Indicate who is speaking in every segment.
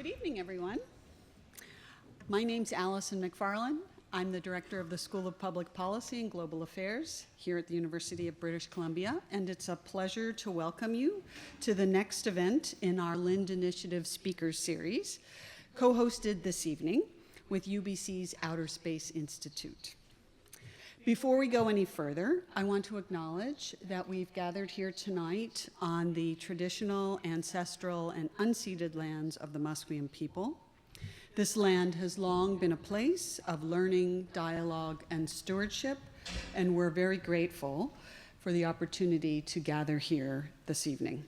Speaker 1: Good evening, everyone. My name's Allison McFarlane. I'm the director of the School of Public Policy and Global Affairs here at the University of British Columbia, and it's a pleasure to welcome you to the next event in our Lind Initiative Speakers Series, co-hosted this evening with UBC's Outer Space Institute. Before we go any further, I want to acknowledge that we've gathered here tonight on the traditional, ancestral, and unceded lands of the Musqueam people. This land has long been a place of learning, dialogue, and stewardship, and we're very grateful for the opportunity to gather here this evening.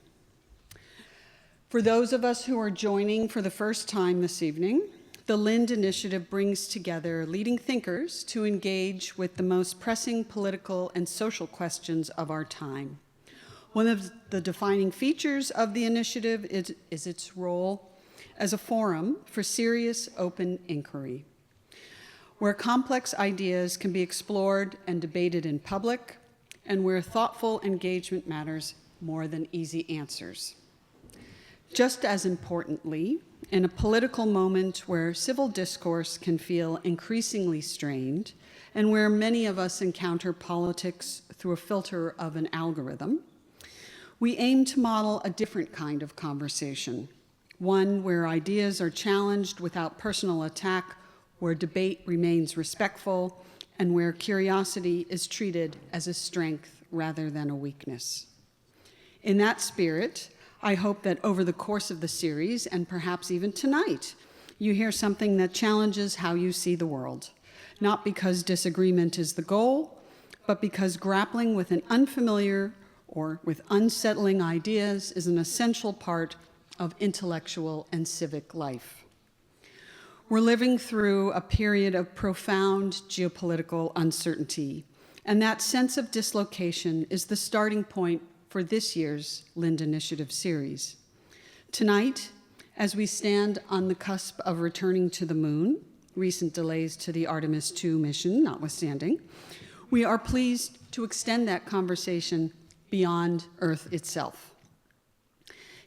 Speaker 1: For those of us who are joining for the first time this evening, the Lind Initiative brings together leading thinkers to engage with the most pressing political and social questions of our time. One of the defining features of the initiative is its role as a forum for serious, open inquiry, where complex ideas can be explored and debated in public, and where thoughtful engagement matters more than easy answers. Just as importantly, in a political moment where civil discourse can feel increasingly strained, and where many of us encounter politics through a filter of an algorithm, we aim to model a different kind of conversation, one where ideas are challenged without personal attack, where debate remains respectful, and where curiosity is treated as a strength rather than a weakness. In that spirit, I hope that over the course of the series, and perhaps even tonight, you hear something that challenges how you see the world, not because disagreement is the goal, but because grappling with an unfamiliar or with unsettling ideas is an essential part of intellectual and civic life. We're living through a period of profound geopolitical uncertainty, and that sense of dislocation is the starting point for this year's Lind Initiative series. Tonight, as we stand on the cusp of returning to the moon, recent delays to the Artemis II mission notwithstanding, we are pleased to extend that conversation beyond Earth itself.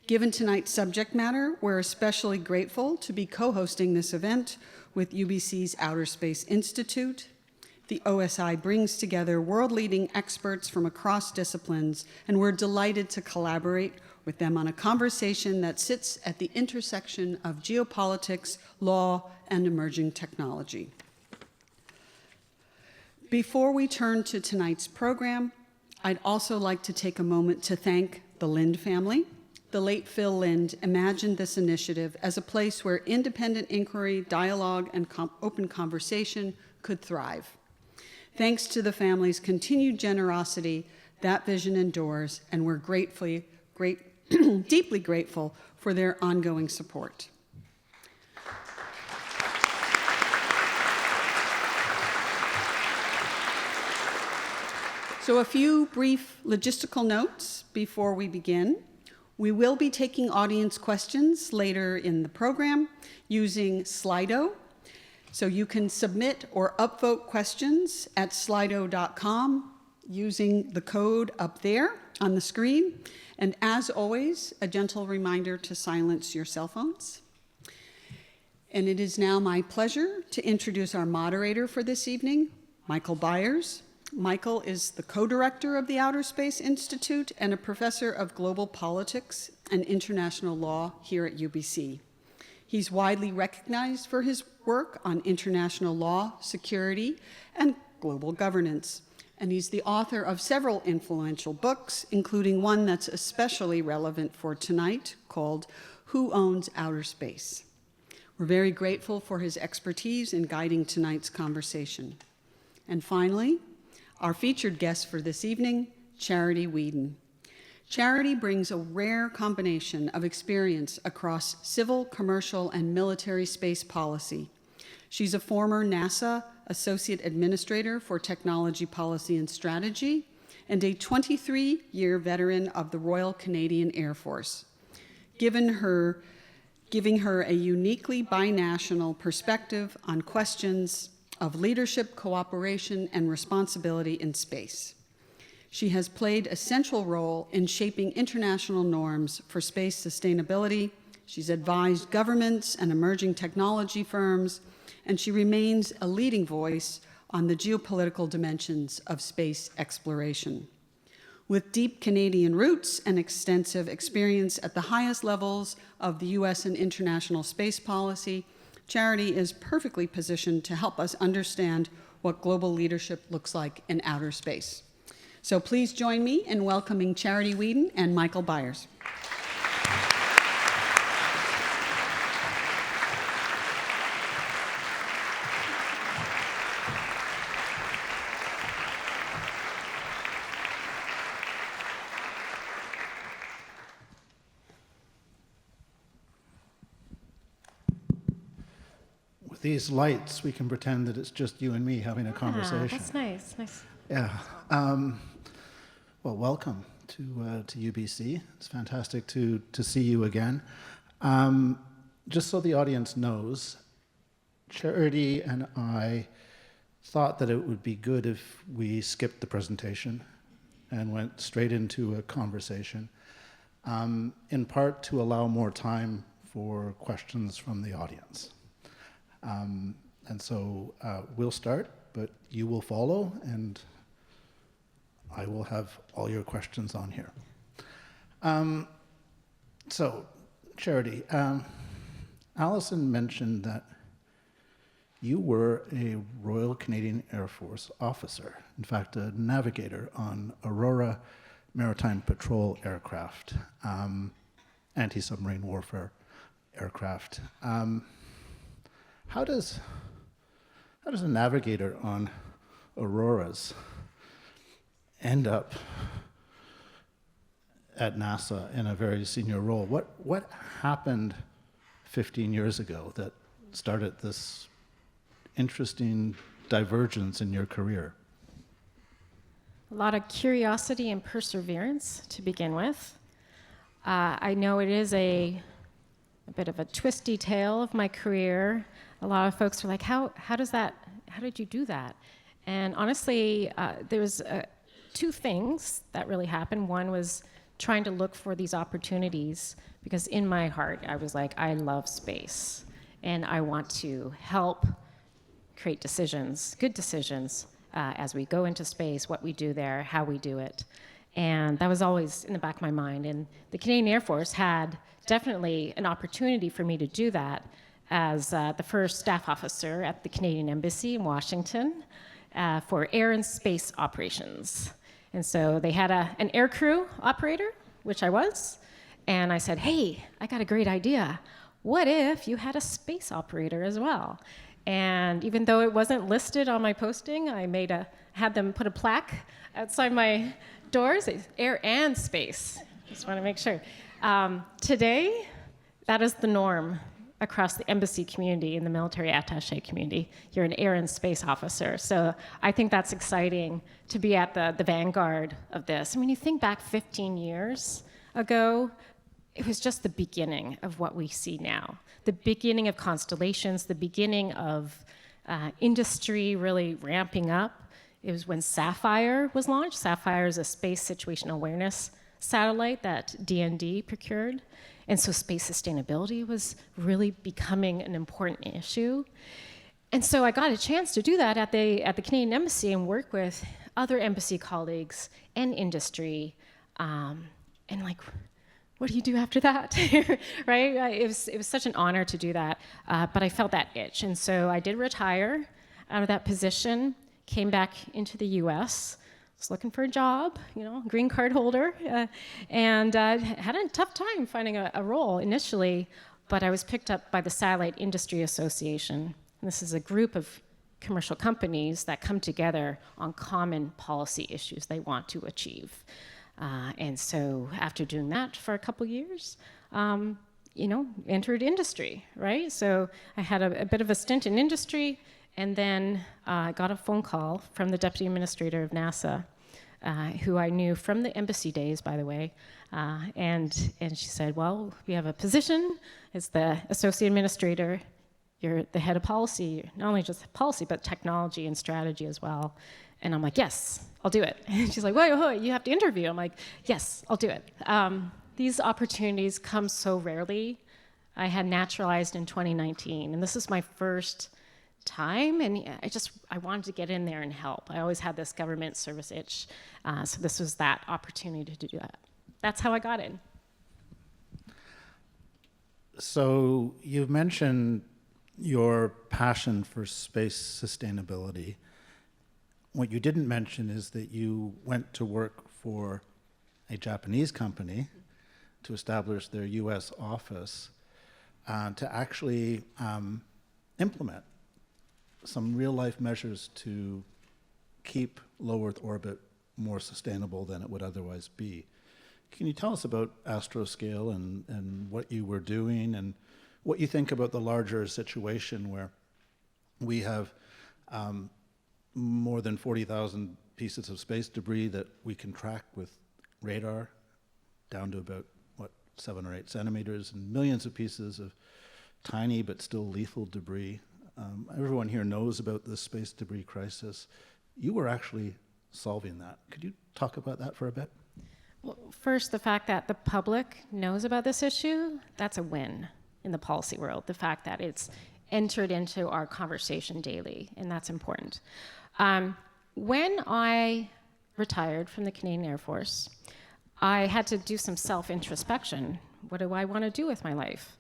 Speaker 1: Given tonight's subject matter, we're especially grateful to be co-hosting this event with UBC's Outer Space Institute. The OSI brings together world-leading experts from across disciplines, and we're delighted to collaborate with them on a conversation that sits at the intersection of geopolitics, law, and emerging technology. Before we turn to tonight's program, I'd also like to take a moment to thank the Lind family. The late Phil Lind imagined this initiative as a place where independent inquiry, dialogue, and open conversation could thrive. Thanks to the family's continued generosity, that vision endures, and we're deeply grateful for their ongoing support. So a few brief logistical notes before we begin. We will be taking audience questions later in the program using Slido. So you can submit or upvote questions at slido.com using the code up there on the screen. And as always, a gentle reminder to silence your cell phones. And it is now my pleasure to introduce our moderator for this evening, Michael Byers. Michael is the co-director of the Outer Space Institute and a professor of global politics and international law here at UBC. He's widely recognized for his work on international law, security, and global governance. And he's the author of several influential books, including one that's especially relevant for tonight called Who Owns Outer Space? We're very grateful for his expertise in guiding tonight's conversation. And finally, our featured guest for this evening, Charity Weeden. Charity brings a rare combination of experience across civil, commercial, and military space policy. She's a former NASA Associate Administrator for Technology Policy and Strategy, and a 23-year veteran of the Royal Canadian Air Force, giving her a uniquely binational perspective on questions of leadership, cooperation, and responsibility in space. She has played a central role in shaping international norms for space sustainability, She's advised governments and emerging technology firms, and she remains a leading voice on the geopolitical dimensions of space exploration. With deep Canadian roots and extensive experience at the highest levels of the US and international space policy, Charity is perfectly positioned to help us understand what global leadership looks like in outer space. So please join me in welcoming Charity Weeden and Michael Byers.
Speaker 2: These lights, we can pretend that it's just you and me having a conversation.
Speaker 3: That's nice.
Speaker 2: Yeah. Well, welcome to UBC. It's fantastic to see you again. Just so the audience knows, Charity and I thought that it would be good if we skipped the presentation and went straight into a conversation, in part to allow more time for questions from the audience. And so we'll start, but you will follow, and I will have all your questions on here. So, Charity, Alison mentioned that you were a Royal Canadian Air Force officer, in fact, a navigator on Aurora Maritime Patrol aircraft, anti-submarine warfare aircraft. How does a navigator on Auroras end up at NASA in a very senior role? What happened 15 years ago that started this interesting divergence in your career?
Speaker 3: A lot of curiosity and perseverance to begin with. I know it is a bit of a twisty tale of my career. A lot of folks are like, how did you do that? And honestly, there was two things that really happened. One was trying to look for these opportunities, because in my heart, I was like, I love space, and I want to help create decisions, good decisions, as we go into space, what we do there, how we do it. And that was always in the back of my mind. And the Canadian Air Force had definitely an opportunity for me to do that as the first staff officer at the Canadian Embassy in Washington for air and space operations. And so they had an air crew operator, which I was, and I said, hey, I got a great idea. What if you had a space operator as well? And even though it wasn't listed on my posting, I had them put a plaque outside my doors, air and space. Just want to make sure. Today, that is the norm across the embassy community and the military attaché community. You're an air and space officer. So I think that's exciting to be at the vanguard of this. I mean, you think back 15 years ago, it was just the beginning of what we see now. The beginning of constellations, the beginning of industry really ramping up. It was when Sapphire was launched. Sapphire is a space situational awareness satellite that DND procured. And so space sustainability was really becoming an important issue. And so I got a chance to do that at the Canadian Embassy and work with other embassy colleagues and industry. And like, what do you do after that, right? It was such an honor to do that, but I felt that itch. And so I did retire out of that position, came back into the US, was looking for a job, green card holder, and had a tough time finding a role initially, but I was picked up by the Satellite Industry Association. And this is a group of commercial companies that come together on common policy issues they want to achieve. And so after doing that for a couple years, entered industry, right? So I had a bit of a stint in industry, and then I got a phone call from the Deputy Administrator of NASA, who I knew from the embassy days, by the way. And she said, well, we have a position. It's the Associate Administrator. You're the head of policy, not only just policy, but technology and strategy as well. And I'm like, yes, I'll do it. And she's like, wait, you have to interview. I'm like, yes, I'll do it. These opportunities come so rarely I had naturalized in 2019, and this is my first time, and I wanted to get in there and help. I always had this government service itch, so this was that opportunity to do that. That's how I got in.
Speaker 2: So you've mentioned your passion for space sustainability. What you didn't mention is that you went to work for a Japanese company to establish their US office to actually implement some real-life measures to keep low Earth orbit more sustainable than it would otherwise be. Can you tell us about Astroscale and what you were doing and what you think about the larger situation where we have more than 40,000 pieces of space debris that we can track with radar down to about, 7 or 8 centimeters, and millions of pieces of tiny but still lethal debris. Everyone here knows about the space debris crisis. You were actually solving that. Could you talk about that for a bit?
Speaker 3: Well, first, the fact that the public knows about this issue, that's a win in the policy world. The fact that it's entered into our conversation daily, and that's important. When I retired from the Canadian Air Force, I had to do some self-introspection. What do I want to do with my life?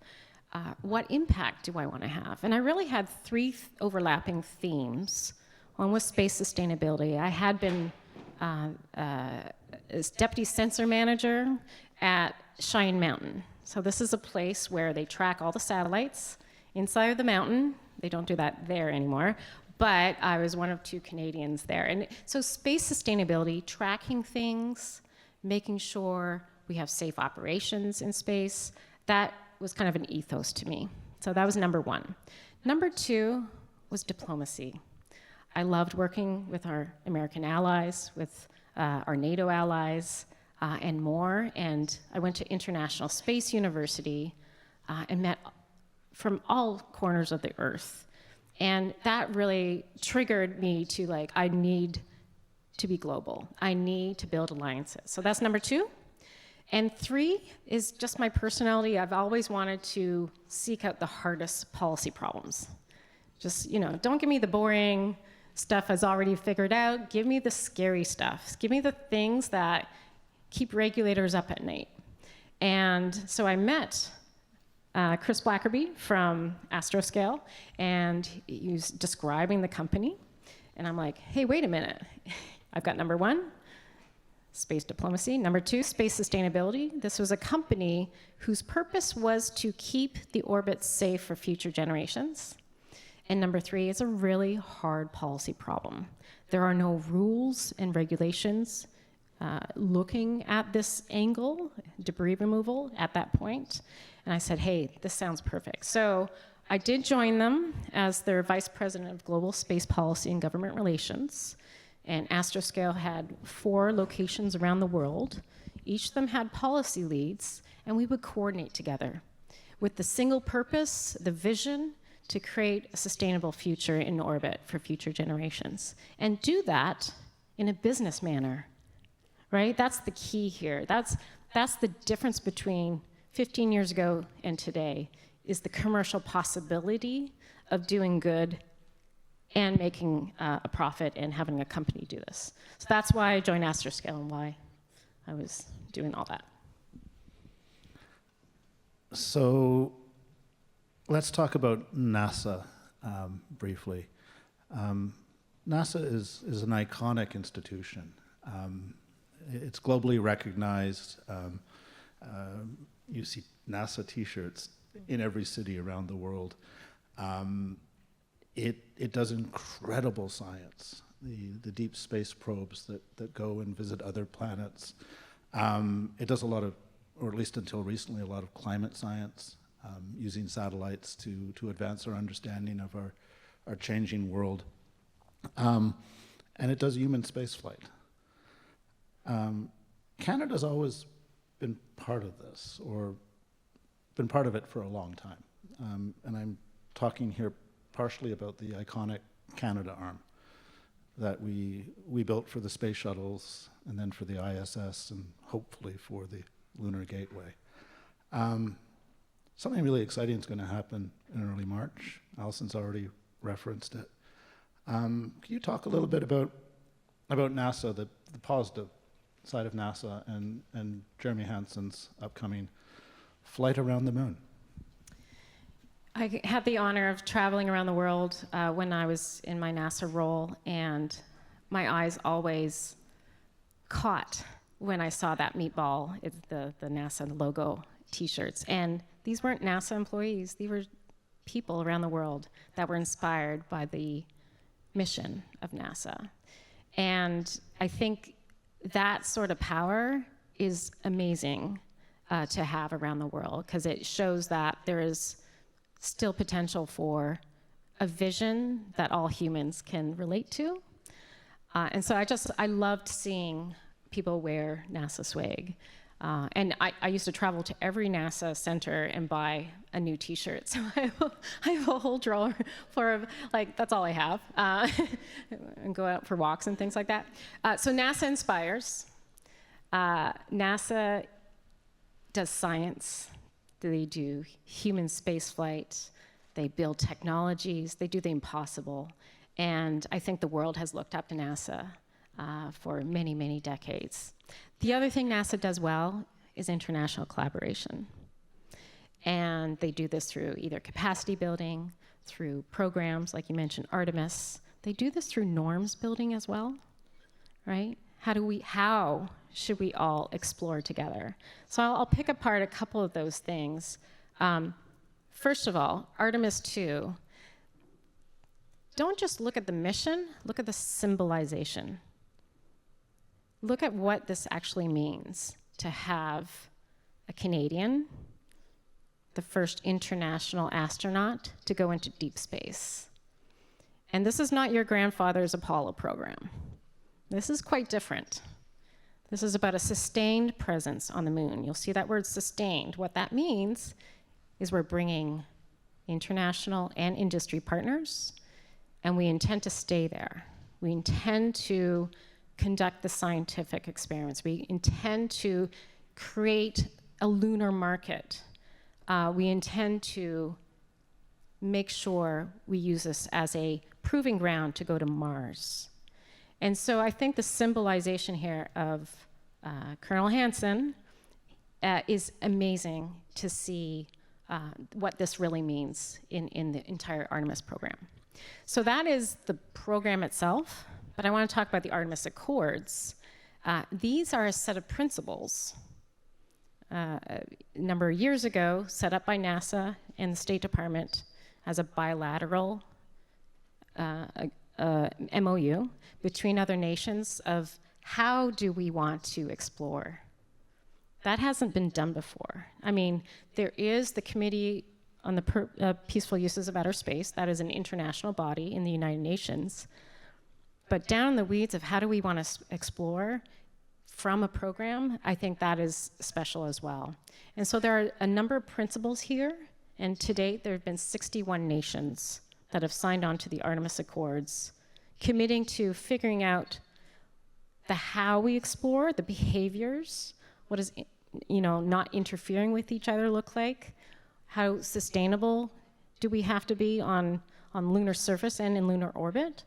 Speaker 3: What impact do I want to have? And I really had 3 overlapping themes. One was space sustainability. I had been as deputy sensor manager at Cheyenne Mountain. So this is a place where they track all the satellites inside of the mountain. They don't do that there anymore, but I was one of 2 Canadians there. And so space sustainability, tracking things, making sure we have safe operations in space, that was kind of an ethos to me. So that was number 1. Number 2 was diplomacy. I loved working with our American allies, with our NATO allies, and more. And I went to International Space University and met from all corners of the Earth. And that really triggered me to I need to be global. I need to build alliances. So that's number 2. And 3 is just my personality. I've always wanted to seek out the hardest policy problems. Just, don't give me the boring stuff that's already figured out. Give me the scary stuff. Give me the things that keep regulators up at night. And so I met Chris Blackerby from Astroscale, and he was describing the company. And I'm like, hey, wait a minute. I've got number 1, space diplomacy. Number 2, space sustainability. This was a company whose purpose was to keep the orbit safe for future generations. And number 3 is a really hard policy problem. There are no rules and regulations looking at this angle, debris removal, at that point. And I said, hey, this sounds perfect. So I did join them as their vice president of global space policy and government relations. And Astroscale had 4 locations around the world. Each of them had policy leads, and we would coordinate together with the single purpose, the vision, to create a sustainable future in orbit for future generations. And do that in a business manner, right? That's the key here. That's the difference between 15 years ago and today, is the commercial possibility of doing good and making a profit and having a company do this. So that's why I joined Astroscale and why I was doing all that.
Speaker 2: So let's talk about NASA briefly. NASA is an iconic institution. It's globally recognized. You see NASA t-shirts in every city around the world. It does incredible science, the deep space probes that go and visit other planets. It does a lot of, or at least until recently, a lot of climate science, using satellites to advance our understanding of our changing world. And it does human spaceflight. Canada's always been part of this, or been part of it for a long time. And I'm talking here partially about the iconic Canada arm that we built for the space shuttles, and then for the ISS, and hopefully for the Lunar Gateway. something really exciting is going to happen in early March. Alison's already referenced it. Can you talk a little bit about NASA, the positive side of NASA, and Jeremy Hansen's upcoming flight around the moon?
Speaker 3: I had the honor of traveling around the world when I was in my NASA role, and my eyes always caught when I saw that meatball, the NASA logo T-shirts. And these weren't NASA employees. These were people around the world that were inspired by the mission of NASA. And I think that sort of power is amazing to have around the world, because it shows that there is still potential for a vision that all humans can relate to. And so I loved seeing people wear NASA swag. And I used to travel to every NASA center and buy a new T-shirt. So I have a whole drawer for, like, that's all I have. And go out for walks and things like that. So NASA inspires. NASA does science. They do human spaceflight. They build technologies. They do the impossible. And I think the world has looked up to NASA for many, many decades. The other thing NASA does well is international collaboration. And they do this through either capacity building, through programs like you mentioned, Artemis. They do this through norms building as well, right? How should we all explore together? So I'll pick apart a couple of those things. First of all, Artemis 2, don't just look at the mission, look at the symbolization. Look at what this actually means to have a Canadian, the first international astronaut to go into deep space. And this is not your grandfather's Apollo program. This is quite different. This is about a sustained presence on the moon. You'll see that word sustained. What that means is we're bringing international and industry partners, and we intend to stay there. We intend to conduct the scientific experiments. We intend to create a lunar market. We intend to make sure we use this as a proving ground to go to Mars. And so I think the symbolization here of Colonel Hansen is amazing to see what this really means in the entire Artemis program. So that is the program itself, but I want to talk about the Artemis Accords. These are a set of principles a number of years ago set up by NASA and the State Department as a bilateral MOU between other nations of how do we want to explore. That hasn't been done before. I mean, there is the Committee on the Peaceful Uses of Outer Space. That is an international body in the United Nations. But down in the weeds of how do we want to explore from a program, I think that is special as well. And so there are a number of principles here, and to date there have been 61 nations that have signed on to the Artemis Accords, committing to figuring out the how we explore, the behaviors, what does not interfering with each other look like, how sustainable do we have to be on lunar surface and in lunar orbit.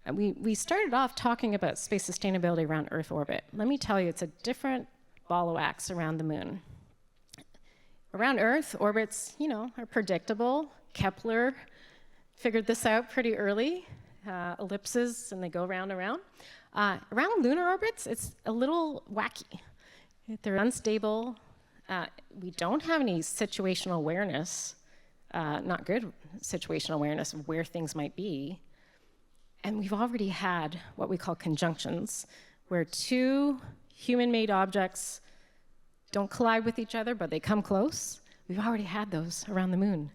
Speaker 3: And we started off talking about space sustainability around Earth orbit. Let me tell you, it's a different ball of wax around the moon. Around Earth, orbits, are predictable. Kepler figured this out pretty early, ellipses, and they go round and round. Around lunar orbits, it's a little wacky. They're unstable. We don't have any situational awareness, not good situational awareness of where things might be. And we've already had what we call conjunctions, where two human-made objects don't collide with each other, but they come close. We've already had those around the moon.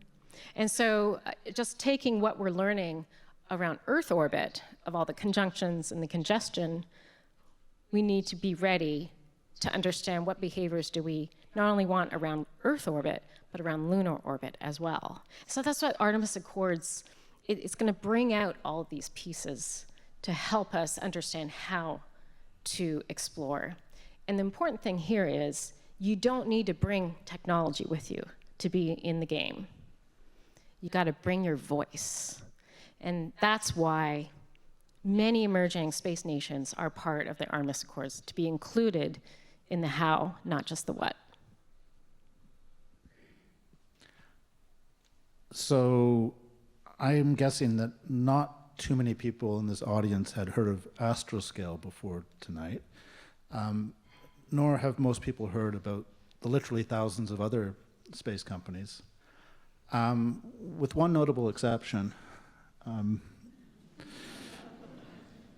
Speaker 3: And so just taking what we're learning around Earth orbit, of all the conjunctions and the congestion, we need to be ready to understand what behaviors do we not only want around Earth orbit, but around lunar orbit as well. So that's what Artemis Accords, it's going to bring out all of these pieces to help us understand how to explore. And the important thing here is you don't need to bring technology with you to be in the game. You got to bring your voice. And that's why many emerging space nations are part of the Artemis Accords, to be included in the how, not just the what.
Speaker 2: So I'm guessing that not too many people in this audience had heard of Astroscale before tonight, nor have most people heard about the literally thousands of other space companies, with one notable exception. And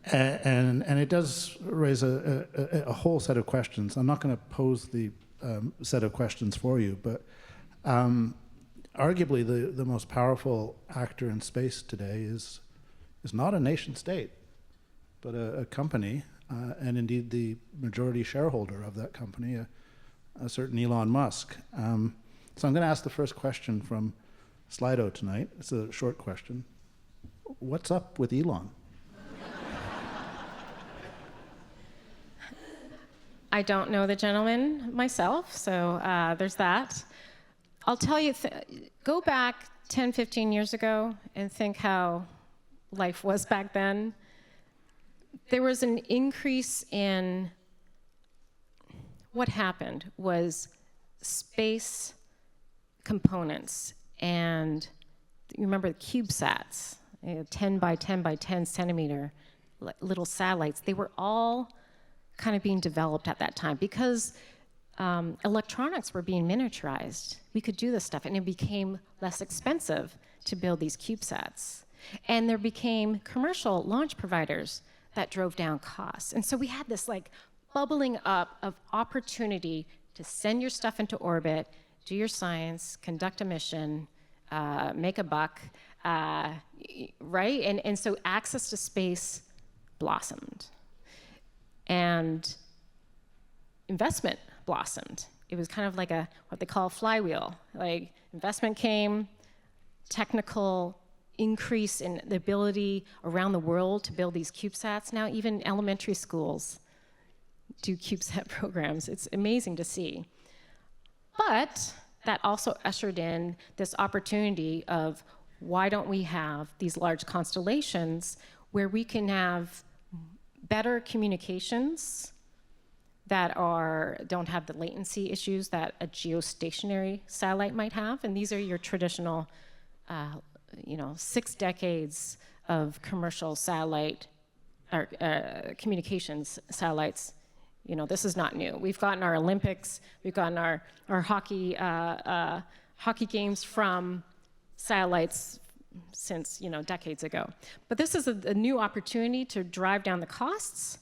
Speaker 2: it does raise a whole set of questions. I'm not going to pose the set of questions for you, but arguably the most powerful actor in space today is not a nation state, but a company, and indeed the majority shareholder of that company, a certain Elon Musk. So I'm going to ask the first question from Slido tonight. It's a short question. What's up with Elon?
Speaker 3: I don't know the gentleman myself, so there's that. I'll tell you, go back 10, 15 years ago and think how life was back then. There was an increase in what happened was space components, and you remember the CubeSats, 10 by 10 by 10 centimeter little satellites. They were all kind of being developed at that time because electronics were being miniaturized. We could do this stuff, and it became less expensive to build these CubeSats. And there became commercial launch providers that drove down costs. And so we had this like bubbling up of opportunity to send your stuff into orbit, do your science, conduct a mission, make a buck, right? And so access to space blossomed. And investment blossomed. It was kind of like what they call a flywheel. Like investment came, technical increase in the ability around the world to build these CubeSats. Now even elementary schools do CubeSat programs. It's amazing to see. But that also ushered in this opportunity of why don't we have these large constellations where we can have better communications that don't have the latency issues that a geostationary satellite might have. And these are your traditional 6 decades of commercial satellite or communications satellites. This is not new. We've gotten our Olympics, we've gotten our hockey games from satellites since decades ago. But this is a new opportunity to drive down the costs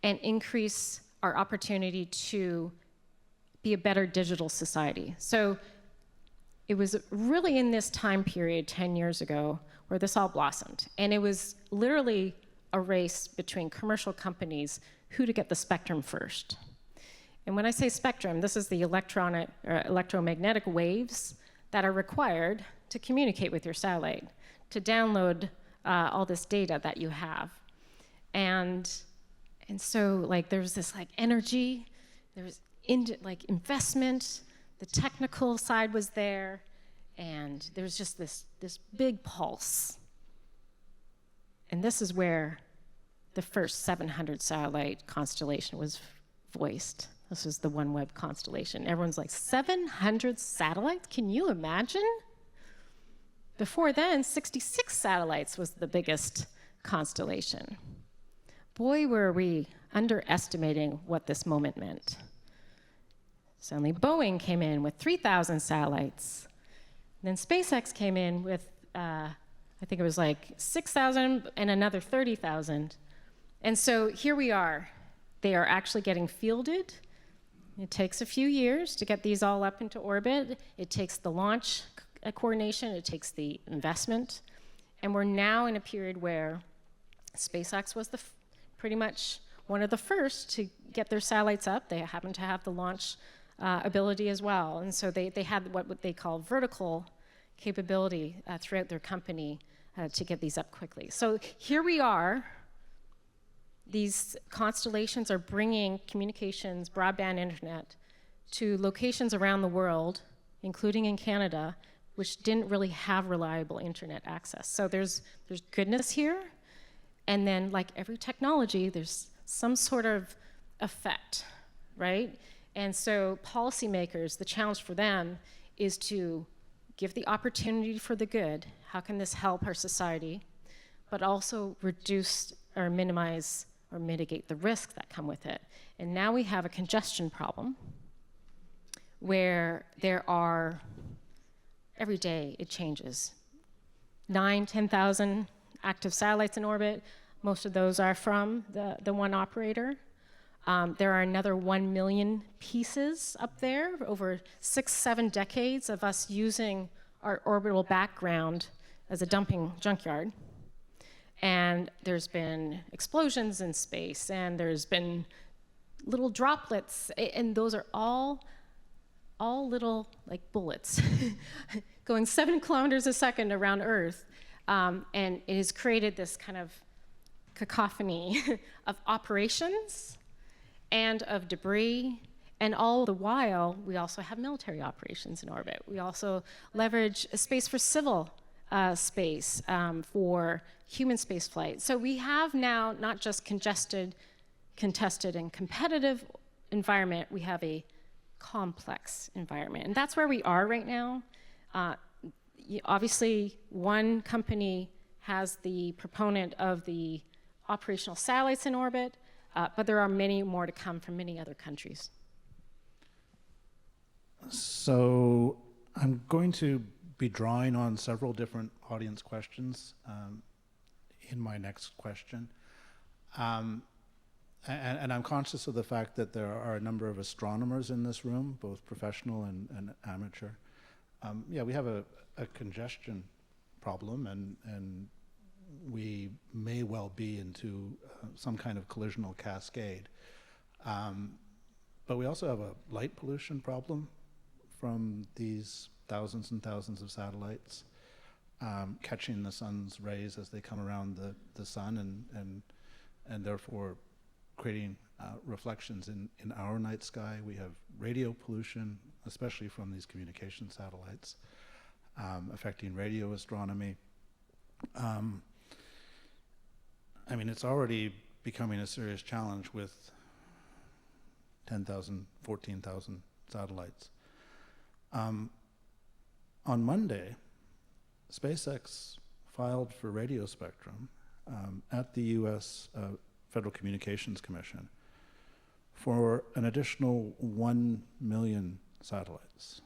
Speaker 3: and increase our opportunity to be a better digital society. So it was really in this time period 10 years ago where this all blossomed. And it was literally a race between commercial companies who to get the spectrum first. And when I say spectrum, this is the electromagnetic waves that are required to communicate with your satellite, to download all this data that you have. And so there's this energy, there was investment, the technical side was there, and there was just this big pulse. And this is where the first 700 satellite constellation was voiced. This was the OneWeb constellation. Everyone's like, 700 satellites? Can you imagine? Before then, 66 satellites was the biggest constellation. Boy, were we underestimating what this moment meant. Suddenly, Boeing came in with 3,000 satellites. Then SpaceX came in with, I think it was 6,000 and another 30,000. And so here we are. They are actually getting fielded. It takes a few years to get these all up into orbit. It takes the launch coordination. It takes the investment. And we're now in a period where SpaceX was pretty much one of the first to get their satellites up. They happen to have the launch ability as well. And so they had what they call vertical capability throughout their company to get these up quickly. So here we are. These constellations are bringing communications, broadband internet, to locations around the world including in Canada, which didn't really have reliable internet access. So there's goodness here, and then like every technology, there's some sort of effect, right? And so policymakers, the challenge for them is to give the opportunity for the good. How can this help our society? But also reduce or minimize or mitigate the risks that come with it. And now we have a congestion problem where there are, every day it changes, 9,000, 10,000 active satellites in orbit. Most of those are from the one operator. There are another 1 million pieces up there, over 6-7 decades of us using our orbital background as a dumping junkyard. And there's been explosions in space, and there's been little droplets, and those are all little like bullets going 7 kilometers a second around Earth. And it has created this kind of cacophony of operations and of debris, and all the while, we also have military operations in orbit. We also leverage space for civil space, for human space flight. So we have now not just congested, contested, and competitive environment, we have a complex environment. And that's where we are right now. Obviously, one company has the proponent of the operational satellites in orbit, but there are many more to come from many other countries.
Speaker 2: So I'm going to be drawing on several different audience questions in my next question. And I'm conscious of the fact that there are a number of astronomers in this room, both professional and amateur. Yeah, we have a congestion problem, and we may well be into some kind of collisional cascade. But we also have a light pollution problem from these thousands and thousands of satellites catching the sun's rays as they come around the sun, and therefore creating reflections in our night sky. We have radio pollution, especially from these communication satellites, affecting radio astronomy. I mean, it's already becoming a serious challenge with 10,000, 14,000 satellites. On Monday, SpaceX filed for radio spectrum at the US Federal Communications Commission for an additional 1 million satellites.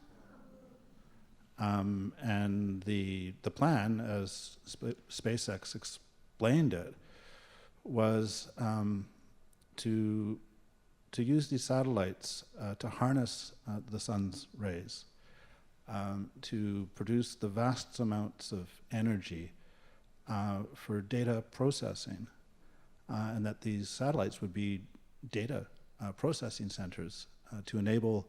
Speaker 2: And the plan, as SpaceX explained it, was to use these satellites to harness the sun's rays to produce the vast amounts of energy for data processing, and that these satellites would be data processing centers to enable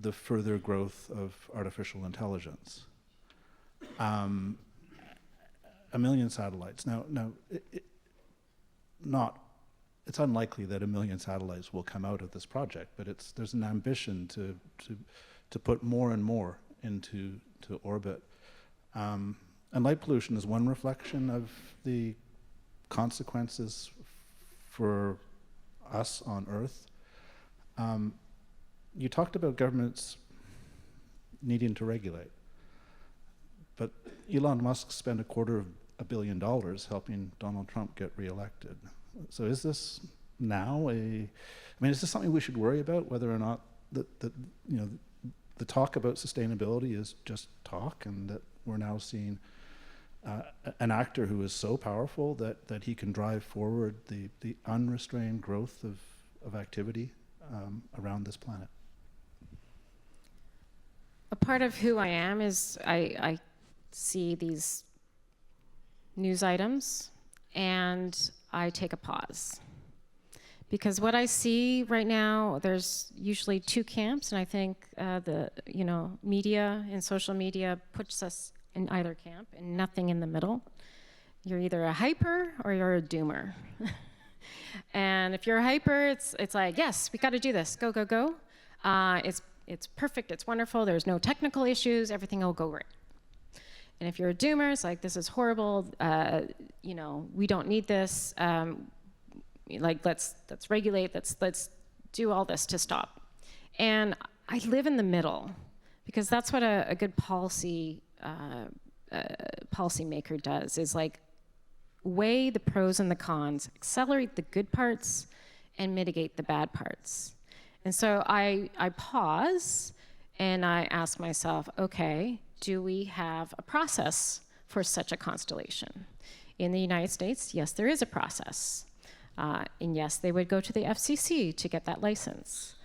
Speaker 2: the further growth of artificial intelligence. 1 million satellites. Now, it's unlikely that 1 million satellites will come out of this project, but there's an ambition to put more and more into orbit. And light pollution is one reflection of the consequences for us on Earth. You talked about governments needing to regulate, but Elon Musk spent $250 million helping Donald Trump get reelected. So is this now is this something we should worry about, whether or not the talk about sustainability is just talk, and that we're now seeing an actor who is so powerful that he can drive forward the unrestrained growth of activity around this planet?
Speaker 3: A part of who I am is I see these news items and I take a pause. Because what I see right now, there's usually two camps, and I think the media and social media puts us in either camp and nothing in the middle. You're either a hyper or you're a doomer. And if you're a hyper, it's like, yes, we got to do this, go, go, go. It's it's perfect, it's wonderful, there's no technical issues, everything will go great. And if you're a doomer, it's like, this is horrible, we don't need this, let's regulate, let's do all this to stop. And I live in the middle, because that's what a good policymaker does, is like weigh the pros and the cons, accelerate the good parts, and mitigate the bad parts. And so I pause and I ask myself, okay, do we have a process for such a constellation? In the United States, yes, there is a process. And yes, they would go to the FCC to get that license.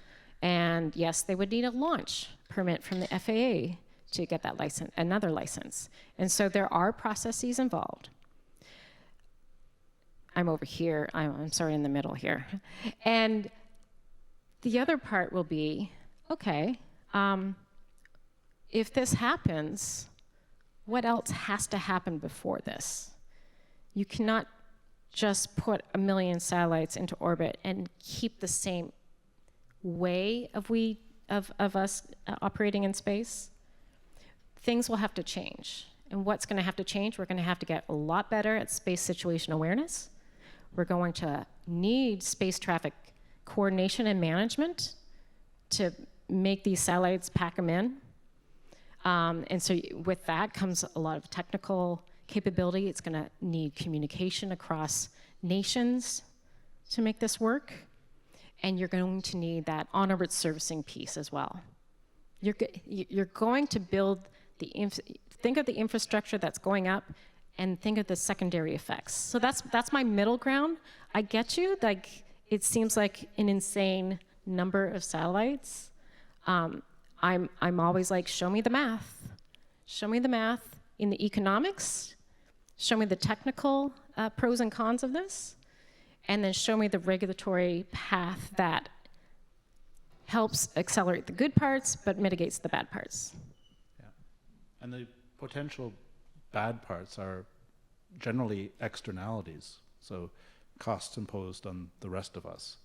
Speaker 3: And yes, they would need a launch permit from the FAA to get that license, another license. And so there are processes involved. I'm over here, I'm sorry, in the middle here. And the other part will be, okay, if this happens, what else has to happen before this? You cannot just put 1 million satellites into orbit and keep the same way of us operating in space. Things will have to change. And what's going to have to change? We're going to have to get a lot better at space situation awareness. We're going to need space traffic coordination and management to make these satellites, pack them in. And so with that comes a lot of technical capability. It's going to need communication across nations to make this work. And you're going to need that on-orbit servicing piece as well. You're going to build think of the infrastructure that's going up, and think of the secondary effects. So that's my middle ground. I get you. Like, it seems like an insane number of satellites. I'm always like, show me the math. Show me the math in the economics. Show me the technical pros and cons of this. And then show me the regulatory path that helps accelerate the good parts, but mitigates the bad parts.
Speaker 2: Yeah. And the potential bad parts are generally externalities, so costs imposed on the rest of us.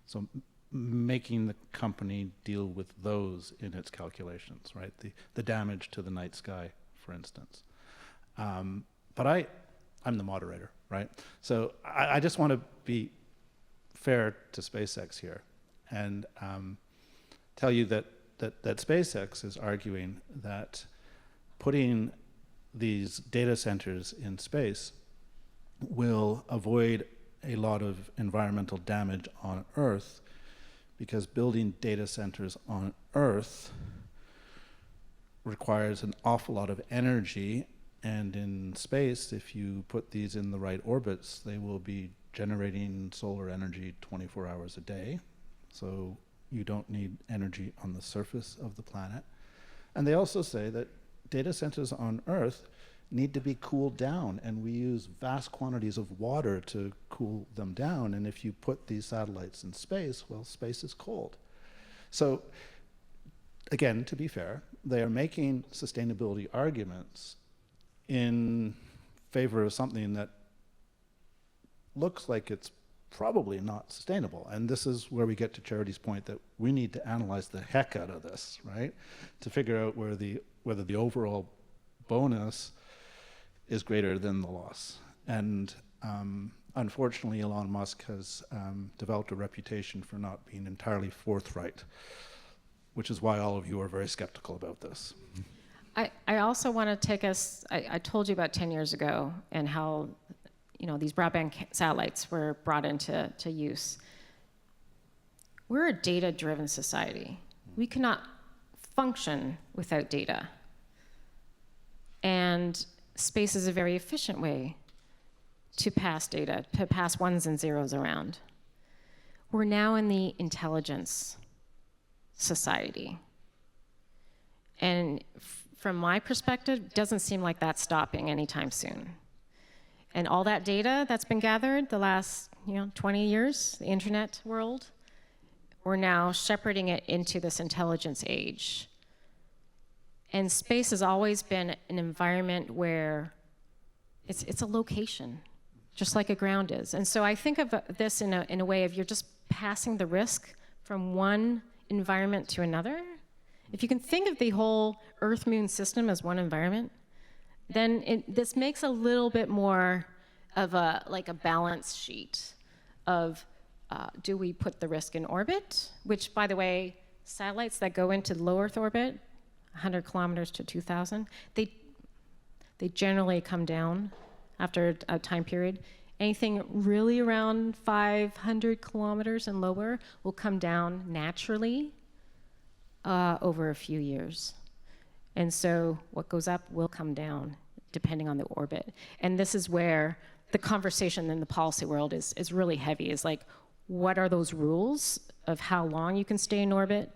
Speaker 2: So making the company deal with those in its calculations, right? The damage to the night sky, for instance. But I'm the moderator, right? So I just want to be fair to SpaceX here and tell you that SpaceX is arguing that putting these data centers in space will avoid a lot of environmental damage on Earth, because building data centers on Earth requires an awful lot of energy, and in space, if you put these in the right orbits, they will be generating solar energy 24 hours a day, so you don't need energy on the surface of the planet. And they also say that data centers on Earth need to be cooled down, and we use vast quantities of water to cool them down, and if you put these satellites in space, well, space is cold. So again, to be fair, they are making sustainability arguments in favor of something that looks like it's probably not sustainable. And this is where we get to Charity's point that we need to analyze the heck out of this, right? To figure out whether the overall bonus is greater than the loss. And unfortunately, Elon Musk has developed a reputation for not being entirely forthright, which is why all of you are very skeptical about this.
Speaker 3: I also want to take us, I told you about 10 years ago and how these broadband satellites were brought into use. We're a data-driven society. We cannot function without data. And space is a very efficient way to pass data, to pass ones and zeros around. We're now in the intelligence society. And from my perspective, it doesn't seem like that's stopping anytime soon. And all that data that's been gathered the last 20 years, the internet world, we're now shepherding it into this intelligence age. And space has always been an environment where it's a location, just like a ground is. And so I think of this in a way of you're just passing the risk from one environment to another, If you can think of the whole Earth-Moon system as one environment, then this makes a little bit more of a balance sheet of do we put the risk in orbit, which, by the way, satellites that go into low Earth orbit, 100 kilometers to 2,000, they generally come down after a time period. Anything really around 500 kilometers and lower will come down naturally over a few years. And so what goes up will come down depending on the orbit. And this is where the conversation in the policy world is really heavy, is like, what are those rules of how long you can stay in orbit?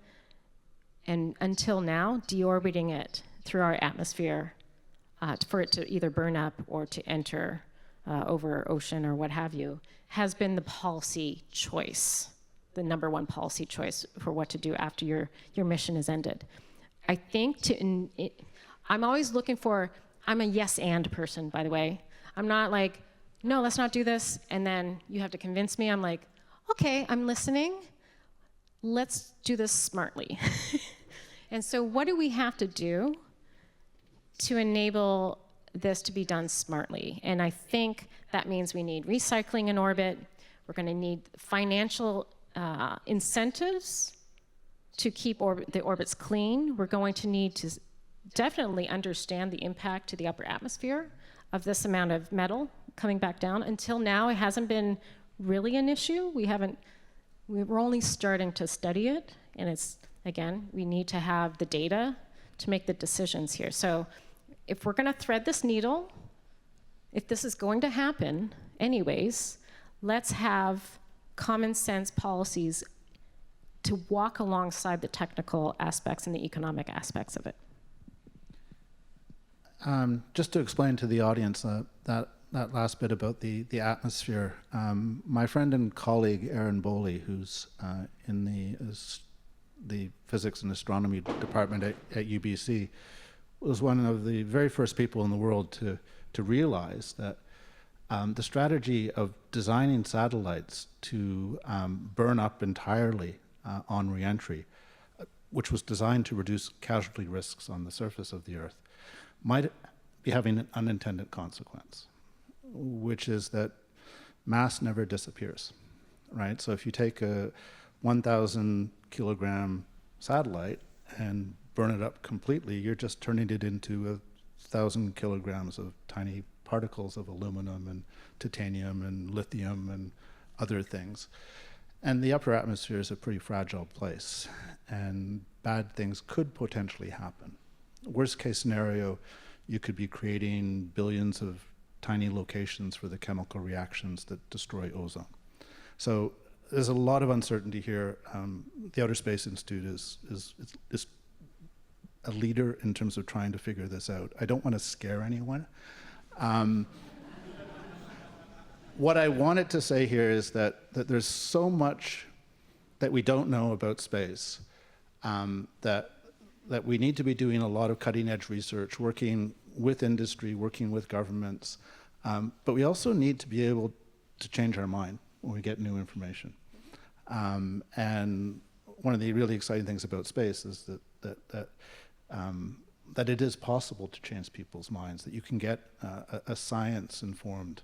Speaker 3: And until now, deorbiting it through our atmosphere for it to either burn up or to enter over ocean or what have you, has been the policy choice, the number one policy choice for what to do after your mission is ended. I think I'm always looking for, I'm a yes and person, by the way. I'm not like, no, let's not do this, and then you have to convince me. I'm like, okay, I'm listening. Let's do this smartly. And so what do we have to do to enable this to be done smartly? And I think that means we need recycling in orbit. We're going to need financial incentives to keep the orbits clean. We're going to need to definitely understand the impact to the upper atmosphere of this amount of metal coming back down. Until now, it hasn't been really an issue. We're only starting to study it, and it's, again, we need to have the data to make the decisions here. So if we're going to thread this needle, if this is going to happen anyways, let's have common sense policies to walk alongside the technical aspects and the economic aspects of it.
Speaker 2: Just to explain to the audience that last bit about the atmosphere, my friend and colleague Aaron Boley, who's in the physics and astronomy department at UBC, was one of the very first people in the world to realize that the strategy of designing satellites to burn up entirely on reentry, which was designed to reduce casualty risks on the surface of the Earth, might be having an unintended consequence, which is that mass never disappears, right? So if you take a 1,000 kilogram satellite and burn it up completely, you're just turning it into 1,000 kilograms of tiny particles of aluminum and titanium and lithium and other things. And the upper atmosphere is a pretty fragile place, and bad things could potentially happen. Worst case scenario, you could be creating billions of tiny locations for the chemical reactions that destroy ozone. So there's a lot of uncertainty here. The Outer Space Institute is a leader in terms of trying to figure this out. I don't want to scare anyone. What I wanted to say here is that there's so much that we don't know about space, that we need to be doing a lot of cutting-edge research, working with industry, working with governments, but we also need to be able to change our mind when we get new information. And one of the really exciting things about space is that it is possible to change people's minds, that you can get a science-informed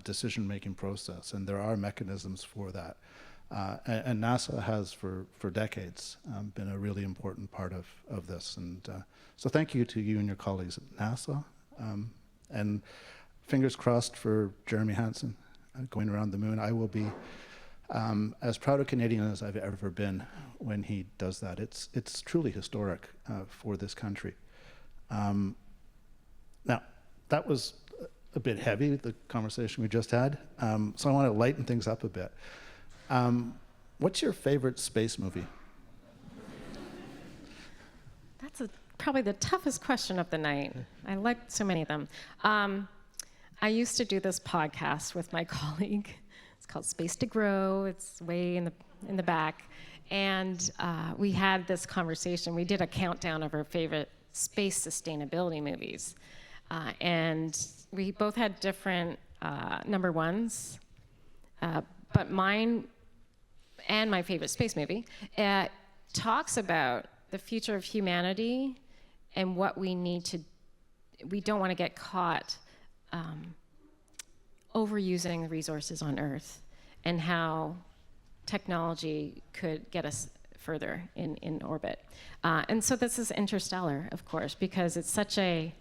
Speaker 2: decision-making process, and there are mechanisms for that. And NASA has, for decades, been a really important part of this. And so thank you to you and your colleagues at NASA. And fingers crossed for Jeremy Hansen going around the moon. I will be as proud a Canadian as I've ever been when he does that. It's truly historic for this country. Now, that was a bit heavy, the conversation we just had. So I want to lighten things up a bit. What's your favorite space movie?
Speaker 3: That's probably the toughest question of the night. I like so many of them. I used to do this podcast with my colleague. It's called Space to Grow. It's way in the back. And we had this conversation. We did a countdown of our favorite space sustainability movies. And we both had different number ones. But mine and my favorite space movie talks about the future of humanity and what we need to, we don't want to get caught overusing the resources on Earth, and how technology could get us further in orbit. And so this is Interstellar, of course, because it's such a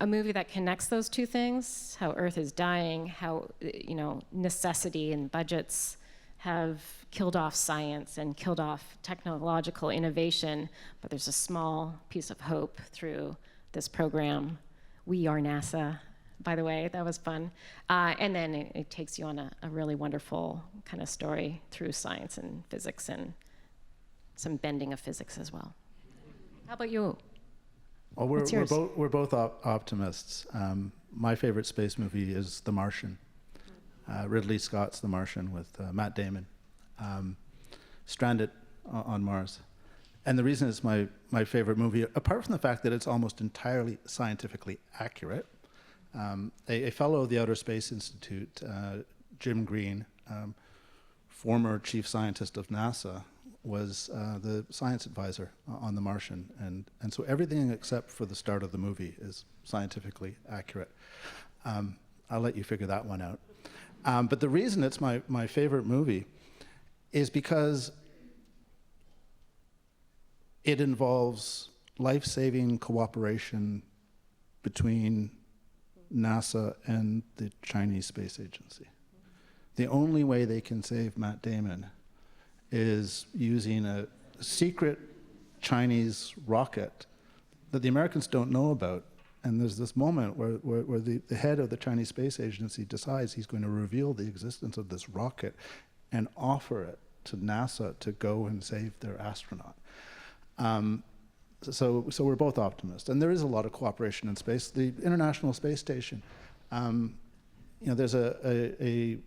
Speaker 3: movie that connects those two things, how Earth is dying, how, you know, necessity and budgets have killed off science and killed off technological innovation, but there's a small piece of hope through this program. We are NASA, by the way, that was fun. And then it takes you on a really wonderful kind of story through science and physics and some bending of physics as well. How about you?
Speaker 2: Well,
Speaker 3: What's yours?
Speaker 2: we're both optimists. My favorite space movie is The Martian. Ridley Scott's The Martian with Matt Damon. Stranded on Mars. And the reason it's my favorite movie, apart from the fact that it's almost entirely scientifically accurate, a fellow of the Outer Space Institute, Jim Green, former chief scientist of NASA, was the science advisor on The Martian. And so everything except for the start of the movie is scientifically accurate. I'll let you figure that one out. But the reason it's my favorite movie is because it involves life-saving cooperation between NASA and the Chinese Space Agency. The only way they can save Matt Damon is using a secret Chinese rocket that the Americans don't know about. And there's this moment where the head of the Chinese Space Agency decides he's going to reveal the existence of this rocket and offer it to NASA to go and save their astronaut. So we're both optimists. And there is a lot of cooperation in space. The International Space Station, there's a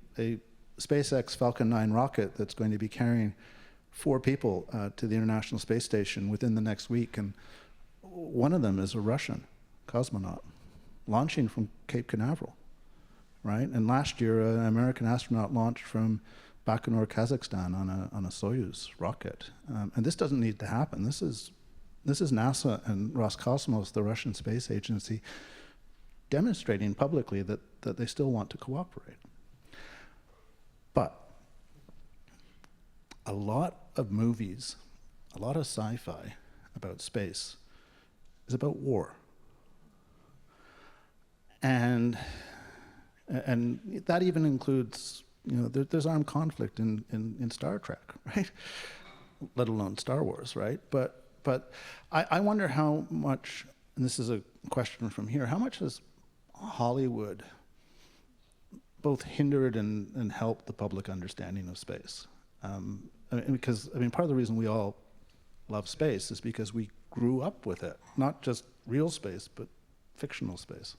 Speaker 2: SpaceX Falcon 9 rocket that's going to be carrying 4 people to the International Space Station within the next week. And one of them is a Russian cosmonaut launching from Cape Canaveral, right? And last year, an American astronaut launched from Baikonur, Kazakhstan on a Soyuz rocket. And this doesn't need to happen. This is NASA and Roscosmos, the Russian space agency, demonstrating publicly that they still want to cooperate. But a lot of movies, a lot of sci-fi about space is about war. And that even includes, there's armed conflict in Star Trek, right? Let alone Star Wars, right? But I wonder how much, and this is a question from here, how much has Hollywood both hindered and helped the public understanding of space? Because part of the reason we all love space is because we grew up with it, not just real space, but fictional space.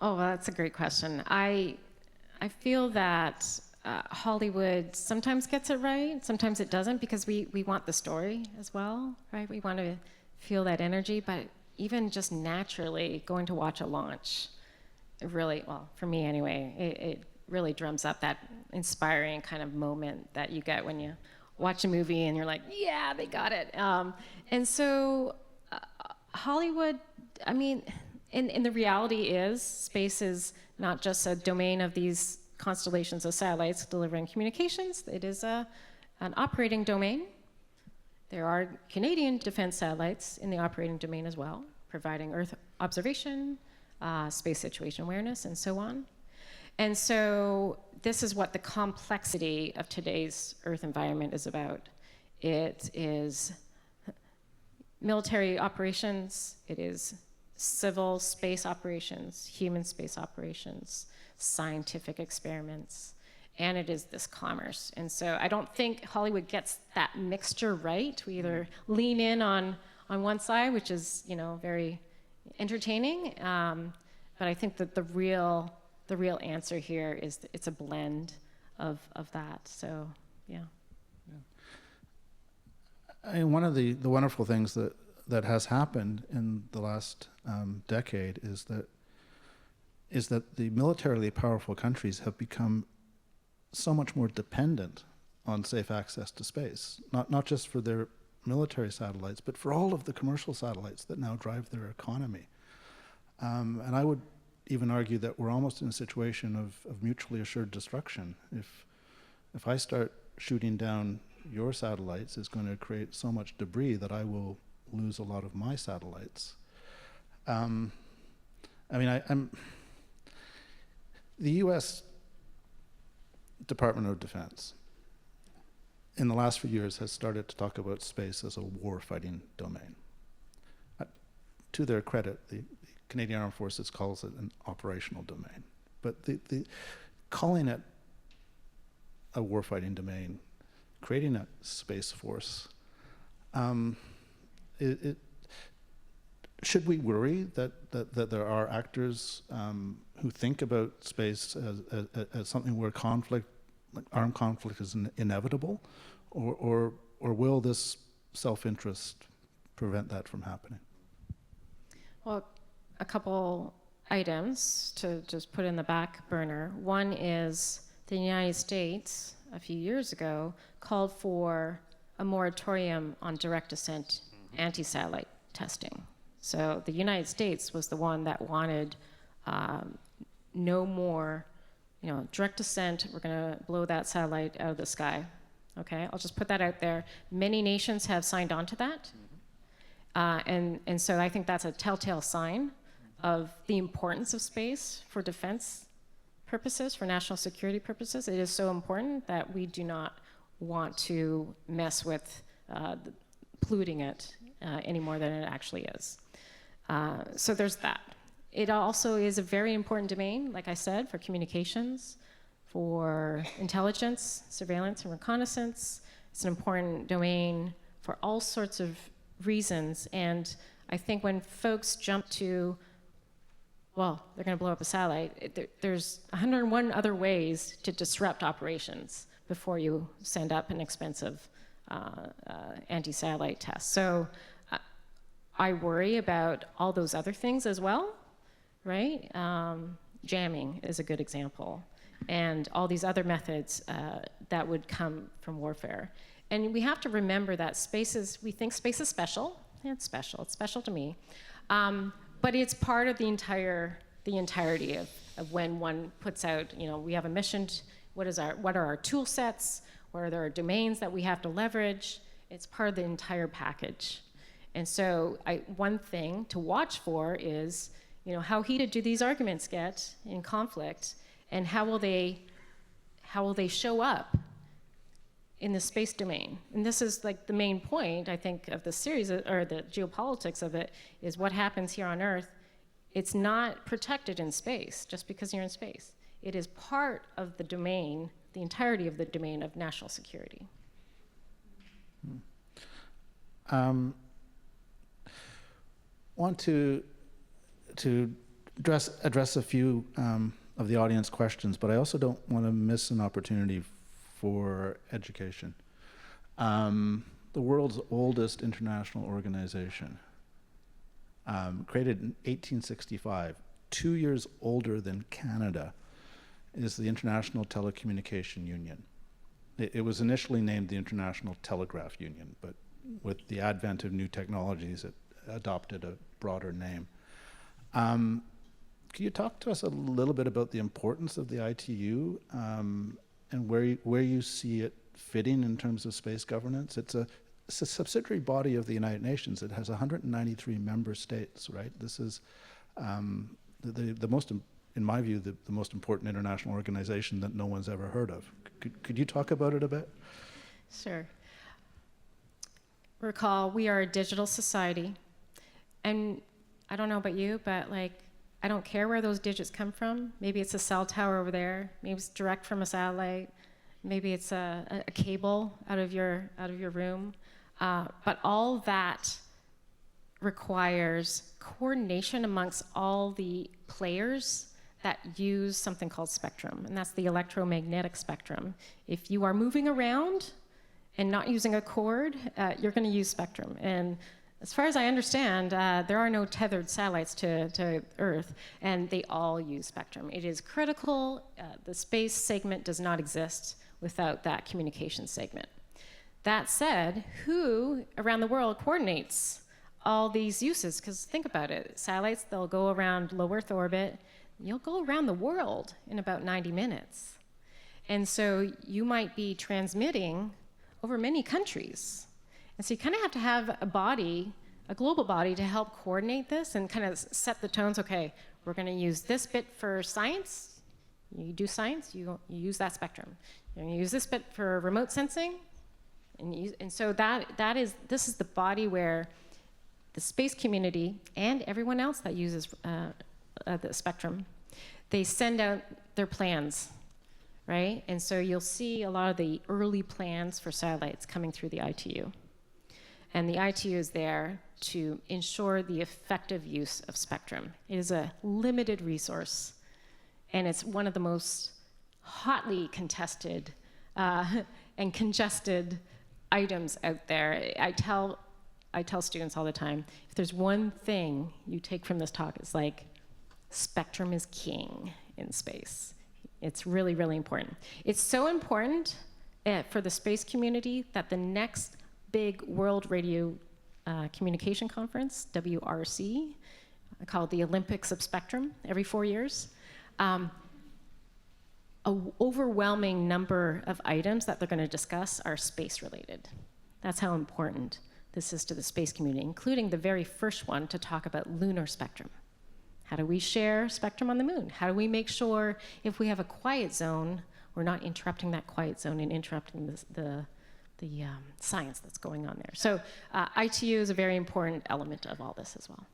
Speaker 3: Oh, well, that's a great question. I feel that Hollywood sometimes gets it right, sometimes it doesn't, because we want the story as well, right? We want to feel that energy, but even just naturally going to watch a launch, it really, well, for me anyway, it really drums up that inspiring kind of moment that you get when you watch a movie and you're like, yeah, they got it. And so Hollywood, and the reality is space is not just a domain of these constellations of satellites delivering communications. It is an operating domain. There are Canadian defense satellites in the operating domain as well, providing Earth observation, space situation awareness, and so on. And so this is what the complexity of today's Earth environment is about. It is military operations, it is civil space operations, human space operations, scientific experiments, and it is this commerce. And so I don't think Hollywood gets that mixture right. We either lean in on one side, which is very entertaining, but I think that the real answer here is it's a blend of that. So yeah.
Speaker 2: One of the wonderful things that has happened in the last decade is that the militarily powerful countries have become so much more dependent on safe access to space, not just for their military satellites, but for all of the commercial satellites that now drive their economy. And I would even argue that we're almost in a situation of mutually assured destruction. If I start shooting down your satellites, it's going to create so much debris that I will lose a lot of my satellites. I'm the U.S. Department of Defense in the last few years has started to talk about space as a war-fighting domain. To their credit, the Canadian Armed Forces calls it an operational domain. But the calling it a war-fighting domain, creating a space force, should we worry that there are actors who think about space as something where armed conflict is inevitable, or will this self-interest prevent that from happening?
Speaker 3: Well, a couple items to just put in the back burner. One is the United States, a few years ago, called for a moratorium on direct ascent anti-satellite testing. So the United States was the one that wanted no more, direct ascent. We're going to blow that satellite out of the sky. Okay, I'll just put that out there. Many nations have signed on to that. And so I think that's a telltale sign of the importance of space for defense purposes, for national security purposes. It is so important that we do not want to mess with polluting it any more than it actually is. So there's that. It also is a very important domain, like I said, for communications, for intelligence, surveillance, and reconnaissance. It's an important domain for all sorts of reasons. And I think when folks jump to, well, they're going to blow up a satellite, there's 101 other ways to disrupt operations before you send up an expensive anti-satellite test. So I worry about all those other things as well, right? Jamming is a good example, and all these other methods that would come from warfare. And we have to remember that we think space is special. Yeah, it's special to me. But it's part of the entirety of when one puts out, we have a mission, what are our tool sets, what are our domains that we have to leverage. It's part of the entire package. And so one thing to watch for is, how heated do these arguments get in conflict, and how will they show up in the space domain? And this is like the main point, I think, of the series, or the geopolitics of it, is what happens here on Earth. It's not protected in space just because you're in space. It is part of the domain, the entirety of the domain of national security.
Speaker 2: Want to address a few of the audience questions, but I also don't want to miss an opportunity for education. The world's oldest international organization, created in 1865, 2 years older than Canada, is the International Telecommunication Union. It was initially named the International Telegraph Union, but with the advent of new technologies, it adopted a broader name. Can you talk to us a little bit about the importance of the ITU and where you see it fitting in terms of space governance? It's a subsidiary body of the United Nations. It has 193 member states, right? This is the most, in my view, the most important international organization that no one's ever heard of. Could you talk about it a bit?
Speaker 3: Sure. Recall, we are a digital society. And I don't know about you, but I don't care where those digits come from. Maybe it's a cell tower over there. Maybe it's direct from a satellite. Maybe it's a cable out of your room. But all that requires coordination amongst all the players that use something called spectrum, and that's the electromagnetic spectrum. If you are moving around and not using a cord, you're going to use spectrum. And as far as I understand, there are no tethered satellites to Earth, and they all use spectrum. It is critical. The space segment does not exist without that communication segment. That said, who around the world coordinates all these uses? Because think about it, satellites, they'll go around low Earth orbit. You'll go around the world in about 90 minutes. And so you might be transmitting over many countries. And so you kind of have to have a body, a global body, to help coordinate this and kind of set the tones. Okay, we're going to use this bit for science. You do science, you use that spectrum. You're going to use this bit for remote sensing. And so this is the body where the space community and everyone else that uses the spectrum, they send out their plans, right? And so you'll see a lot of the early plans for satellites coming through the ITU. And the ITU is there to ensure the effective use of spectrum. It is a limited resource, and it's one of the most hotly contested and congested items out there. I tell students all the time, if there's one thing you take from this talk, it's like, spectrum is king in space. It's really, really important. It's so important for the space community that the next big World Radio Communication Conference, WRC, called the Olympics of Spectrum, every 4 years, an overwhelming number of items that they're going to discuss are space-related. That's how important this is to the space community, including the very first one to talk about lunar spectrum. How do we share spectrum on the moon? How do we make sure if we have a quiet zone, we're not interrupting that quiet zone and interrupting the science that's going on there? So ITU is a very important element of all this as well.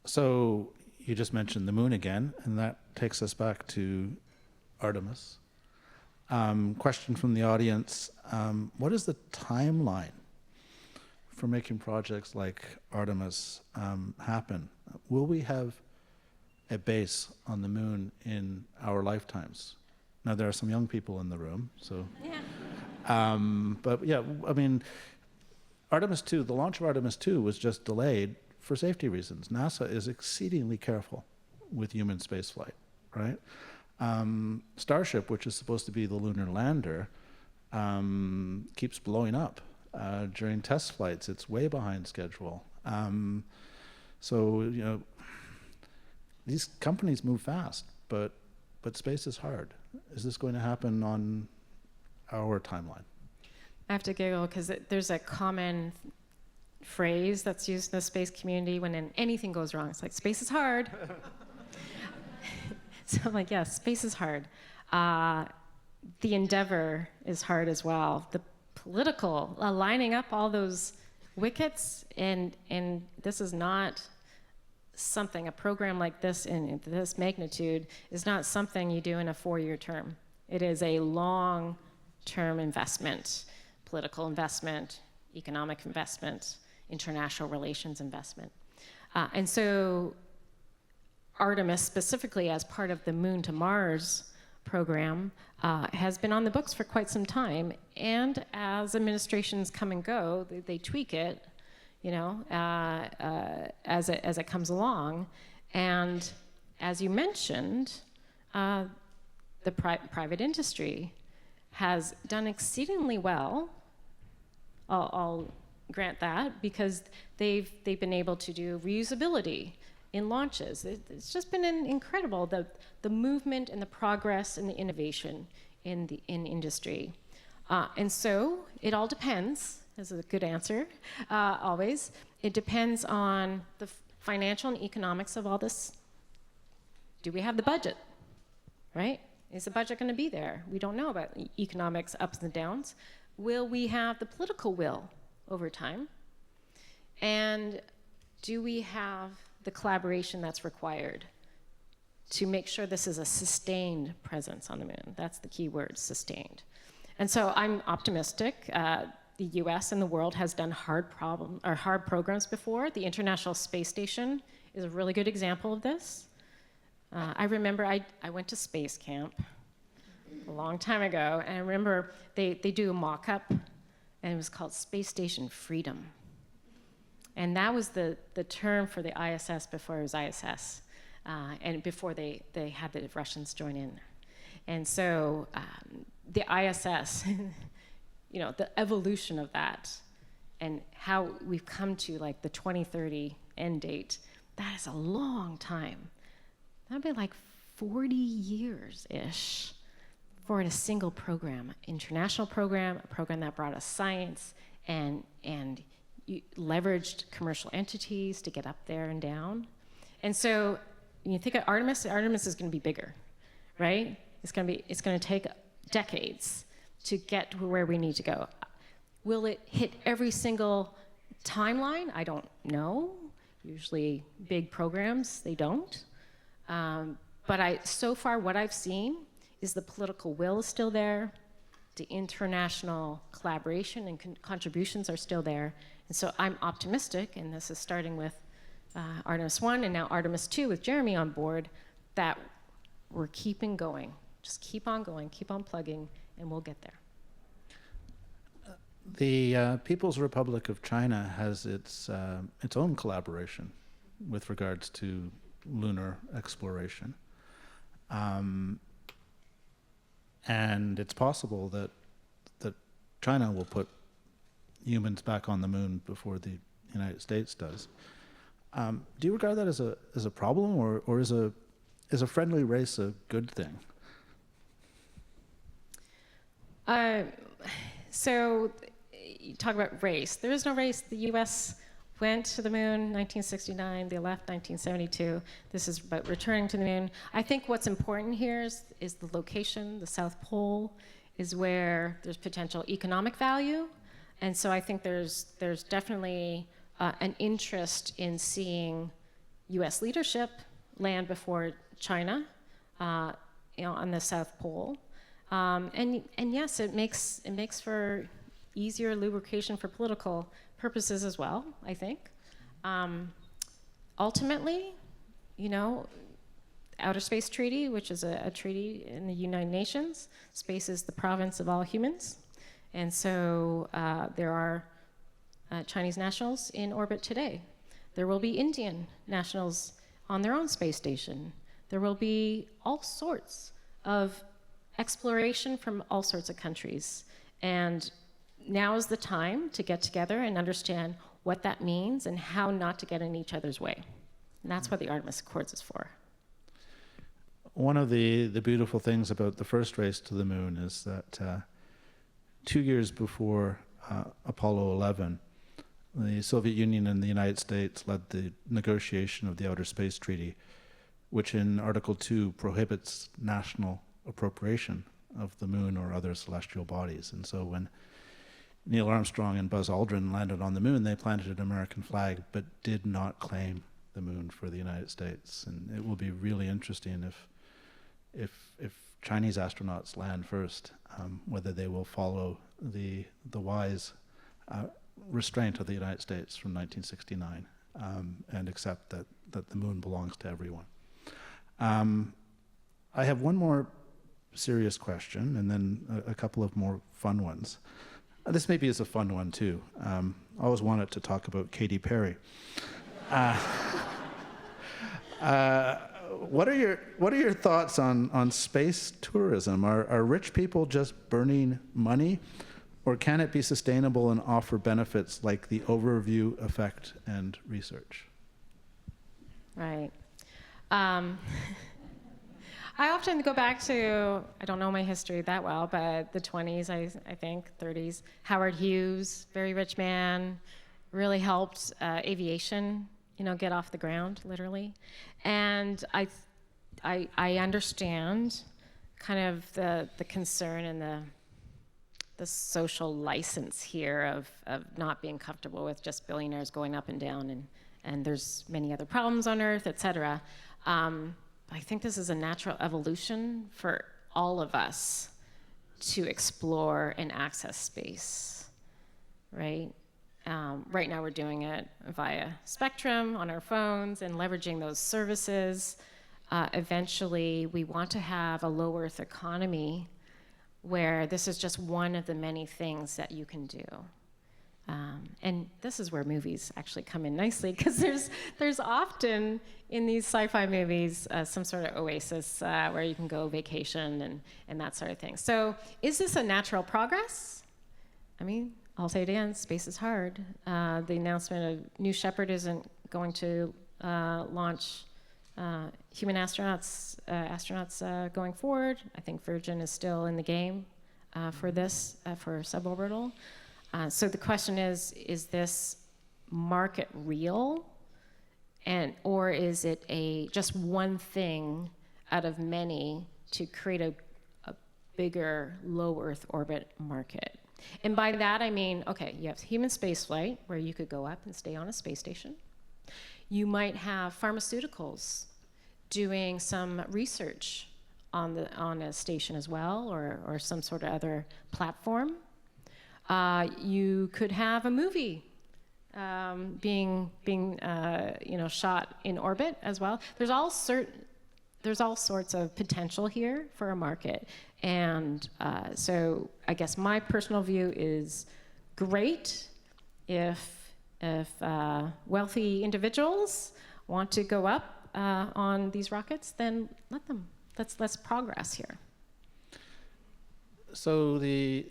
Speaker 2: So you just mentioned the moon again, and that takes us back to Artemis. Question from the audience, what is the timeline for making projects like Artemis happen? Will we have a base on the moon in our lifetimes? Now, there are some young people in the room, so. Yeah. But yeah, I mean, Artemis 2, the launch of Artemis 2 was just delayed for safety reasons. NASA is exceedingly careful with human spaceflight, right? Starship, which is supposed to be the lunar lander, keeps blowing up. During test flights, it's way behind schedule. So, you know, these companies move fast, but space is hard. Is this going to happen on our timeline?
Speaker 3: I have to giggle because there's a common phrase that's used in the space community when anything goes wrong. It's like, space is hard. So I'm like, yeah, space is hard. The endeavor is hard as well. The political, lining up all those wickets, and this is not something, a program like this in this magnitude is not something you do in a 4-year term. It is a long-term investment, political investment, economic investment, international relations investment. And so Artemis, specifically as part of the Moon to Mars program, has been on the books for quite some time. And as administrations come and go, they tweak it, you know, as it comes along. And as you mentioned, the private industry has done exceedingly well. I'll grant that, because they've been able to do reusability in launches. It's just been incredible, the movement and the progress and the innovation in industry. And so it all depends, is a good answer, always. It depends on the financial and economics of all this. Do we have the budget, right? Is the budget gonna be there? We don't know about economics ups and downs. Will we have the political will over time? And do we have the collaboration that's required to make sure this is a sustained presence on the moon? That's the key word, sustained. And so I'm optimistic. The US and the world has done hard programs before. The International Space Station is a really good example of this. I remember I went to space camp a long time ago, and I remember they do a mock-up, and it was called Space Station Freedom. And that was the term for the ISS before it was ISS, and before they had the Russians join in. And so the ISS the evolution of that and how we've come to like the 2030 end date, that is a long time. That'd be like 40 years-ish for a single program, international program, a program that brought us science and you leveraged commercial entities to get up there and down. And so when you think of Artemis is going to be bigger, right? It's going to take decades to get to where we need to go. Will it hit every single timeline? I don't know. Usually big programs, they don't. But so far what I've seen is the political will is still there, the international collaboration and contributions are still there. And so I'm optimistic, and this is starting with Artemis 1 and now Artemis 2 with Jeremy on board, that we're keeping going. Just keep on going, keep on plugging, and we'll get there.
Speaker 2: The People's Republic of China has its own collaboration with regards to lunar exploration. And it's possible that China will put humans back on the moon before the United States does. Do you regard that as a problem, or is a friendly race a good thing?
Speaker 3: So you talk about race. There is no race. The U.S. went to the moon 1969. They left 1972. This is about returning to the moon. I think what's important here is the location. The South Pole is where there's potential economic value. And so I think there's definitely an interest in seeing U.S. leadership land before China, on the South Pole. And yes, it makes for easier lubrication for political purposes as well, I think. Ultimately, Outer Space Treaty, which is a treaty in the United Nations, space is the province of all humans. And so there are Chinese nationals in orbit today. There will be Indian nationals on their own space station. There will be all sorts of exploration from all sorts of countries. And now is the time to get together and understand what that means and how not to get in each other's way. And that's what the Artemis Accords is for.
Speaker 2: One of the beautiful things about the first race to the moon is that 2 years before Apollo 11, the Soviet Union and the United States led the negotiation of the Outer Space Treaty, which in Article 2 prohibits national appropriation of the moon or other celestial bodies. And so when Neil Armstrong and Buzz Aldrin landed on the moon, they planted an American flag but did not claim the moon for the United States. And it will be really interesting if Chinese astronauts land first, whether they will follow the wise restraint of the United States from 1969 and accept that the moon belongs to everyone. I have one more serious question and then a couple of more fun ones. This maybe is a fun one too. I always wanted to talk about Katy Perry. What are your thoughts on space tourism? Are rich people just burning money, or can it be sustainable and offer benefits like the overview effect and research?
Speaker 3: Right. I often go back to, I don't know my history that well, but the 20s, I think, 30s. Howard Hughes, very rich man, really helped aviation, get off the ground, literally. And I understand kind of the concern and the social license here of not being comfortable with just billionaires going up and down, and there's many other problems on Earth, et cetera. I think this is a natural evolution for all of us to explore and access space, right? Right now we're doing it via Spectrum on our phones and leveraging those services. Eventually, we want to have a low Earth economy where this is just one of the many things that you can do. And this is where movies actually come in nicely, because there's often in these sci-fi movies some sort of oasis where you can go vacation and that sort of thing. So is this a natural progress? I mean, I'll say it again, space is hard. The announcement of New Shepard isn't going to launch human astronauts going forward. I think Virgin is still in the game for this, for suborbital. So the question is this market real? Or is it just one thing out of many to create a bigger low Earth orbit market? And by that I mean, okay, you have human spaceflight where you could go up and stay on a space station. You might have pharmaceuticals doing some research on a station as well, or some sort of other platform. You could have a movie being shot in orbit as well. There's all sorts of potential here for a market, and so I guess my personal view is great if wealthy individuals want to go up on these rockets, then let them. Let's progress here.
Speaker 2: So the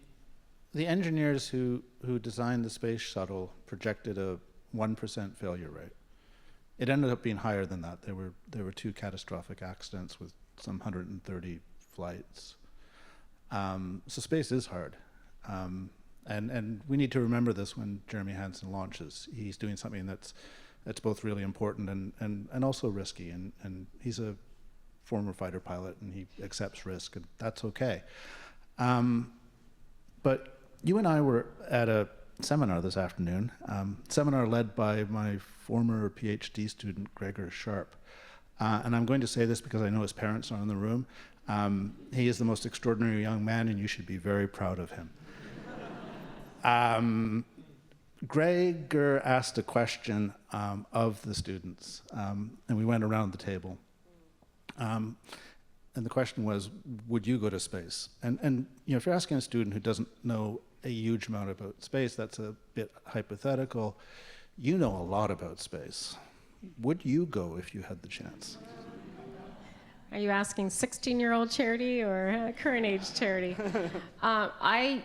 Speaker 2: engineers who designed the space shuttle projected a 1% failure rate. It ended up being higher than that. There were 2 catastrophic accidents with some 130 flights. So space is hard. And we need to remember this when Jeremy Hansen launches. He's doing something that's both really important and also risky. And he's a former fighter pilot, and he accepts risk, and that's okay. But you and I were at a seminar this afternoon, seminar led by my former PhD student, Gregor Sharp. And I'm going to say this because I know his parents are in the room. He is the most extraordinary young man, and you should be very proud of him. Gregor asked a question of the students, and we went around the table. And the question was, would you go to space? And if you're asking a student who doesn't know a huge amount about space, that's a bit hypothetical. You know a lot about space. Would you go if you had the chance?
Speaker 3: Are you asking 16-year-old Charity or current age Charity? I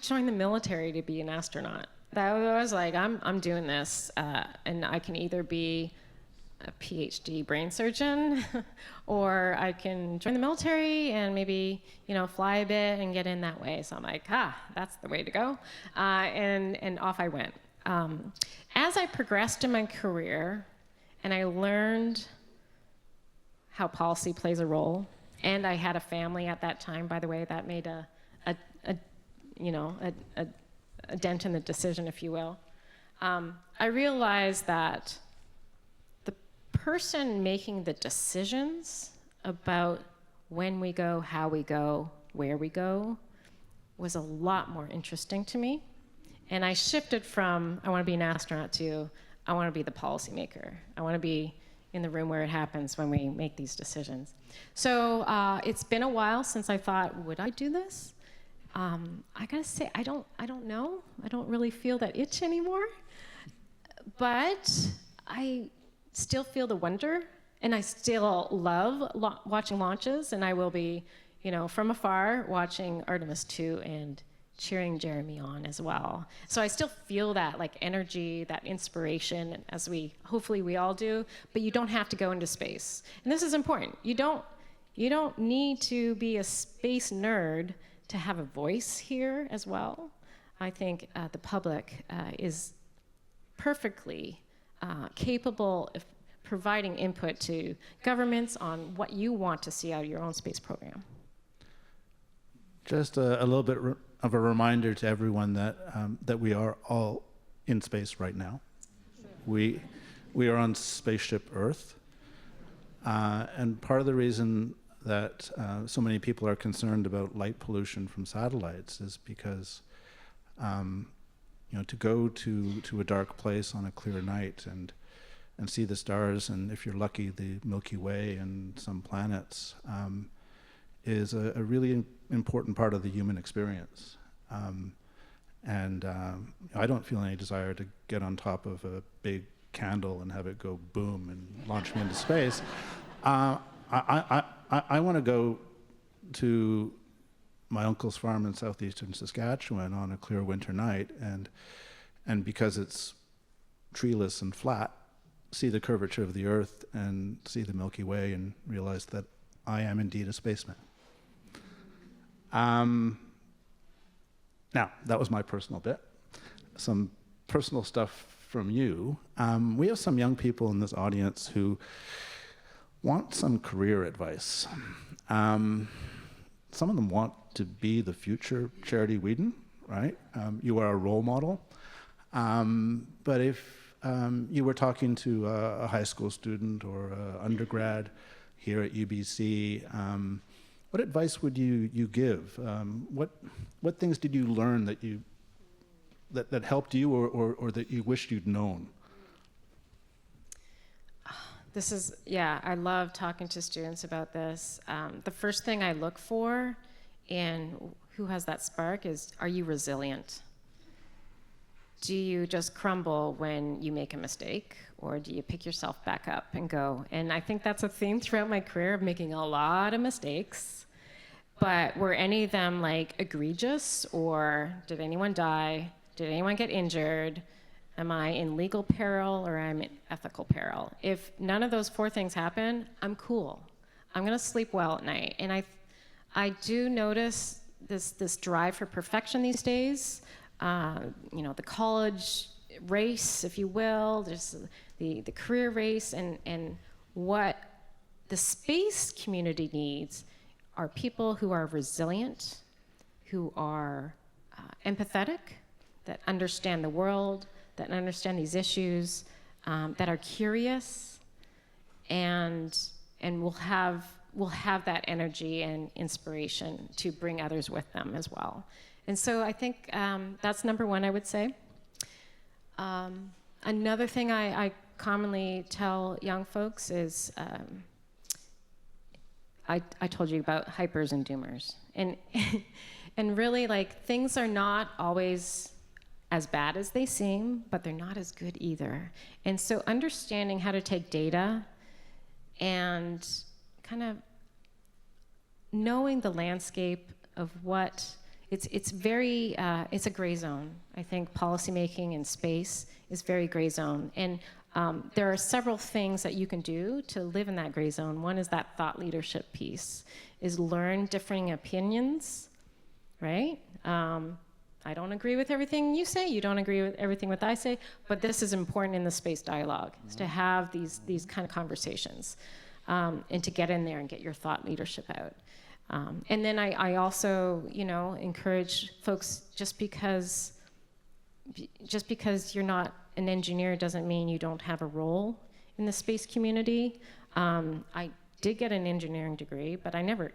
Speaker 3: joined the military to be an astronaut. That was like, I'm doing this, and I can either be a PhD brain surgeon, or I can join the military and maybe, fly a bit and get in that way. So I'm like, that's the way to go. And off I went. As I progressed in my career and I learned how policy plays a role, and I had a family at that time, by the way, that made a dent in the decision, if you will. I realized that the person making the decisions about when we go, how we go, where we go, was a lot more interesting to me. And I shifted from, I want to be an astronaut, to, I want to be the policymaker. I want to be in the room where it happens when we make these decisions. So it's been a while since I thought, would I do this? I gotta say, I don't know. I don't really feel that itch anymore. But I still feel the wonder, and I still love watching launches, and I will be, from afar watching Artemis 2 and cheering Jeremy on as well. So I still feel that energy, that inspiration, as hopefully we all do, but you don't have to go into space. And this is important. You don't need to be a space nerd to have a voice here as well. I think the public is perfectly capable of providing input to governments on what you want to see out of your own space program.
Speaker 2: Just a little bit of a reminder to everyone that we are all in space right now. We are on spaceship Earth, and part of the reason that so many people are concerned about light pollution from satellites is because to go to a dark place on a clear night and see the stars, and if you're lucky, the Milky Way and some planets, is a really important part of the human experience. I don't feel any desire to get on top of a big candle and have it go boom and launch me into space. I want to go to my uncle's farm in southeastern Saskatchewan on a clear winter night, and because it's treeless and flat, see the curvature of the Earth and see the Milky Way and realize that I am indeed a spaceman. Now, that was my personal bit. Some personal stuff from you. We have some young people in this audience who want some career advice. Some of them want to be the future Charity Weeden, right? You are a role model. But if you were talking to a high school student or an undergrad here at UBC, what advice would you give? What things did you learn that helped you or that you wished you'd known?
Speaker 3: I love talking to students about this. The first thing I look for in who has that spark is, are you resilient? Do you just crumble when you make a mistake, or do you pick yourself back up and go? And I think that's a theme throughout my career of making a lot of mistakes. But were any of them like egregious, or did anyone die? Did anyone get injured? Am I in legal peril or I'm in ethical peril? If none of those four things happen, I'm cool. I'm gonna sleep well at night. And I do notice this drive for perfection these days. The college race, if you will, there's the career race, and what the space community needs are people who are resilient, who are empathetic, that understand the world, that understand these issues, that are curious, and will have that energy and inspiration to bring others with them as well. And so I think that's number one, I would say. Another thing I commonly tell young folks is, I told you about hypers and doomers. And, and really, like, things are not always as bad as they seem, but they're not as good either. And so understanding how to take data and kind of knowing the landscape of what, it's a gray zone. I think policymaking in space is very gray zone. And there are several things that you can do to live in that gray zone. One is that thought leadership piece, is learn differing opinions, right? I don't agree with everything you say, you don't agree with everything what I say, but this is important in the space dialogue, is to have these kind of conversations, and to get in there and get your thought leadership out. And then I also, encourage folks, just because you're not an engineer doesn't mean you don't have a role in the space community. I did get an engineering degree, but I never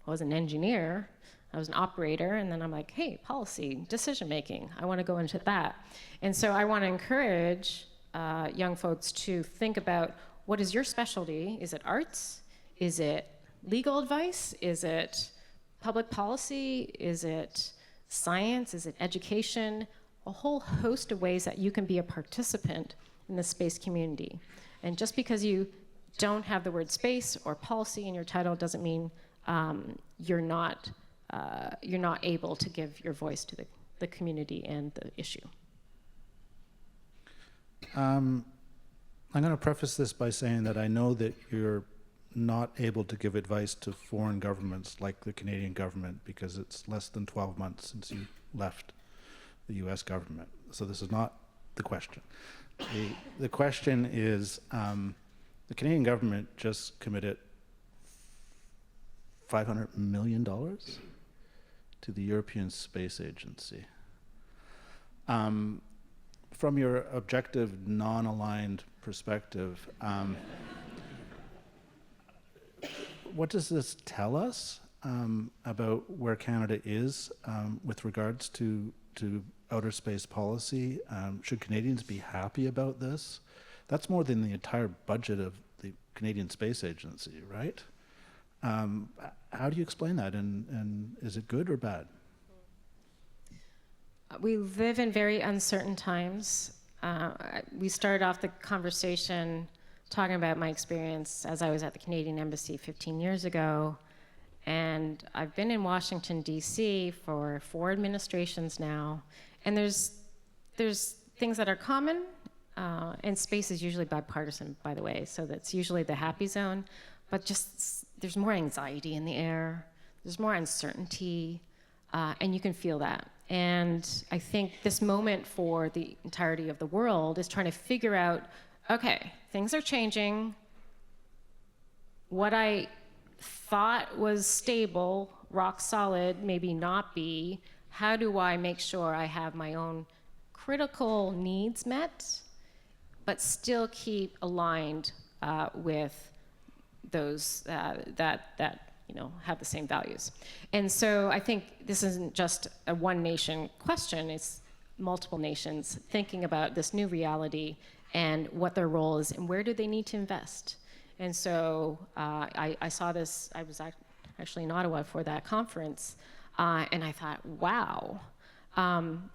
Speaker 3: was an engineer. I was an operator, and then I'm like, hey, policy, decision making, I want to go into that. And so I want to encourage young folks to think about, what is your specialty? Is it arts? Is it legal advice? Is it public policy? Is it science? Is it education? A whole host of ways that you can be a participant in the space community. And just because you don't have the word space or policy in your title doesn't mean you're not able to give your voice to the community and the issue.
Speaker 2: I'm going to preface this by saying that I know that you're not able to give advice to foreign governments like the Canadian government, because it's less than 12 months since you left the US government. So this is not the question. The question is, the Canadian government just committed $500 million to the European Space Agency. From your objective, non-aligned perspective, what does this tell us about where Canada is with regards to outer space policy? Should Canadians be happy about this? That's more than the entire budget of the Canadian Space Agency, right? How do you explain that, and is it good or bad?
Speaker 3: We live in very uncertain times. We started off the conversation talking about my experience as I was at the Canadian Embassy 15 years ago, And I've been in Washington, D.C. for 4 administrations now, and there's things that are common, and space is usually bipartisan, by the way, so that's usually the happy zone, but just there's more anxiety in the air, there's more uncertainty, and you can feel that. And I think this moment for the entirety of the world is trying to figure out, okay, things are changing. What I thought was stable, rock solid, maybe not be. How do I make sure I have my own critical needs met, but still keep aligned with those that have the same values? And so I think this isn't just a one nation question, it's multiple nations thinking about this new reality and what their role is and where do they need to invest. And so I saw this, I was actually in Ottawa for that conference, and I thought, wow,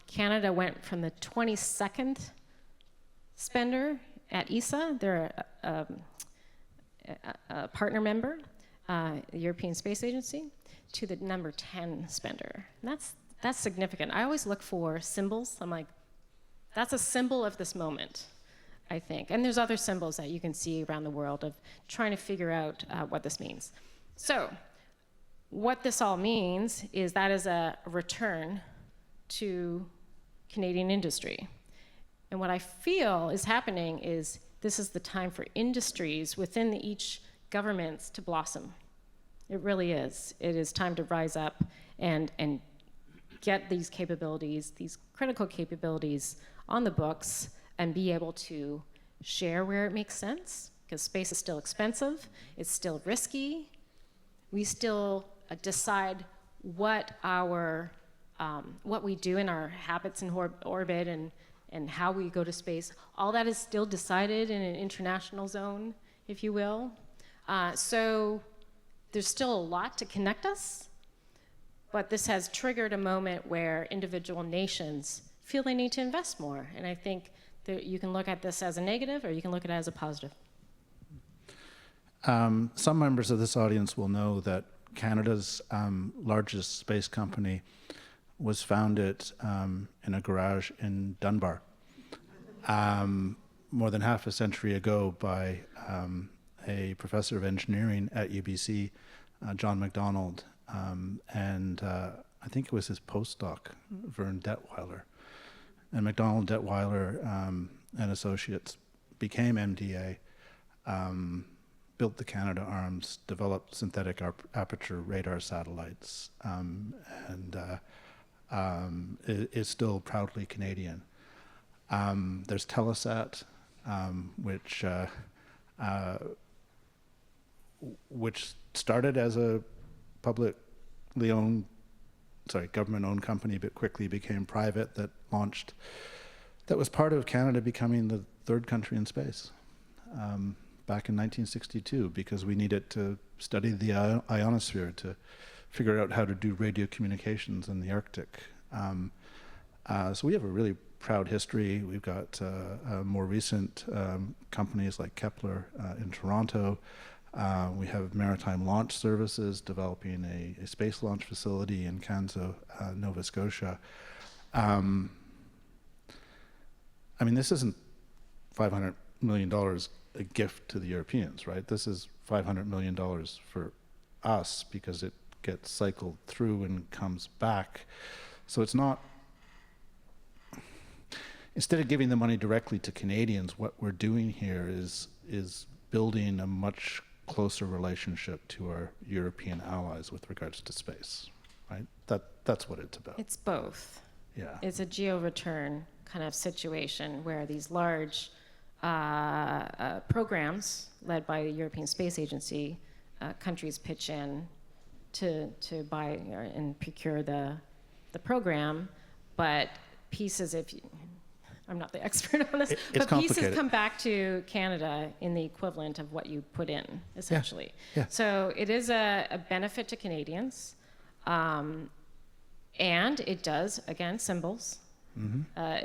Speaker 3: Canada went from the 22nd spender at ESA, they're a partner member, the European Space Agency, to the number 10 spender. And that's significant. I always look for symbols. I'm like, that's a symbol of this moment, I think. And there's other symbols that you can see around the world of trying to figure out what this means. So what this all means is that is a return to Canadian industry. And what I feel is happening is this is the time for industries within each governments to blossom. It really is. It is time to rise up and get these capabilities, these critical capabilities on the books and be able to share where it makes sense, because space is still expensive, it's still risky. We still decide what we do in our habits in orbit and how we go to space. All that is still decided in an international zone, if you will. So there's still a lot to connect us, but this has triggered a moment where individual nations feel they need to invest more. And I think that you can look at this as a negative or you can look at it as a positive.
Speaker 2: Some members of this audience will know that Canada's largest space company was founded in a garage in Dunbar more than half a century ago by a professor of engineering at UBC, John MacDonald, and I think it was his postdoc, Vern Detweiler. And MacDonald, Detweiler, and Associates became MDA, built the Canadarms, developed synthetic aperture radar satellites, and is still proudly Canadian. There's Telesat, which started as a government-owned company, but quickly became private, that was part of Canada becoming the third country in space back in 1962, because we needed to study the ionosphere to figure out how to do radio communications in the Arctic. So we have a really proud history. We've got more recent companies like Kepler in Toronto. We have Maritime Launch Services developing a space launch facility in Canso, Nova Scotia. I mean, this isn't $500 million a gift to the Europeans, right? This is $500 million for us because it gets cycled through and comes back. So it's not, instead of giving the money directly to Canadians, what we're doing here is building a much closer relationship to our European allies with regards to space, right? That's what it's about.
Speaker 3: It's both.
Speaker 2: Yeah.
Speaker 3: It's a geo-return kind of situation where these large programs led by the European Space Agency, countries pitch in to buy and procure the program, but pieces, I'm not the expert on this, but pieces come back to Canada in the equivalent of what you put in, essentially.
Speaker 2: Yeah.
Speaker 3: So it is a benefit to Canadians, and it does, again, symbols.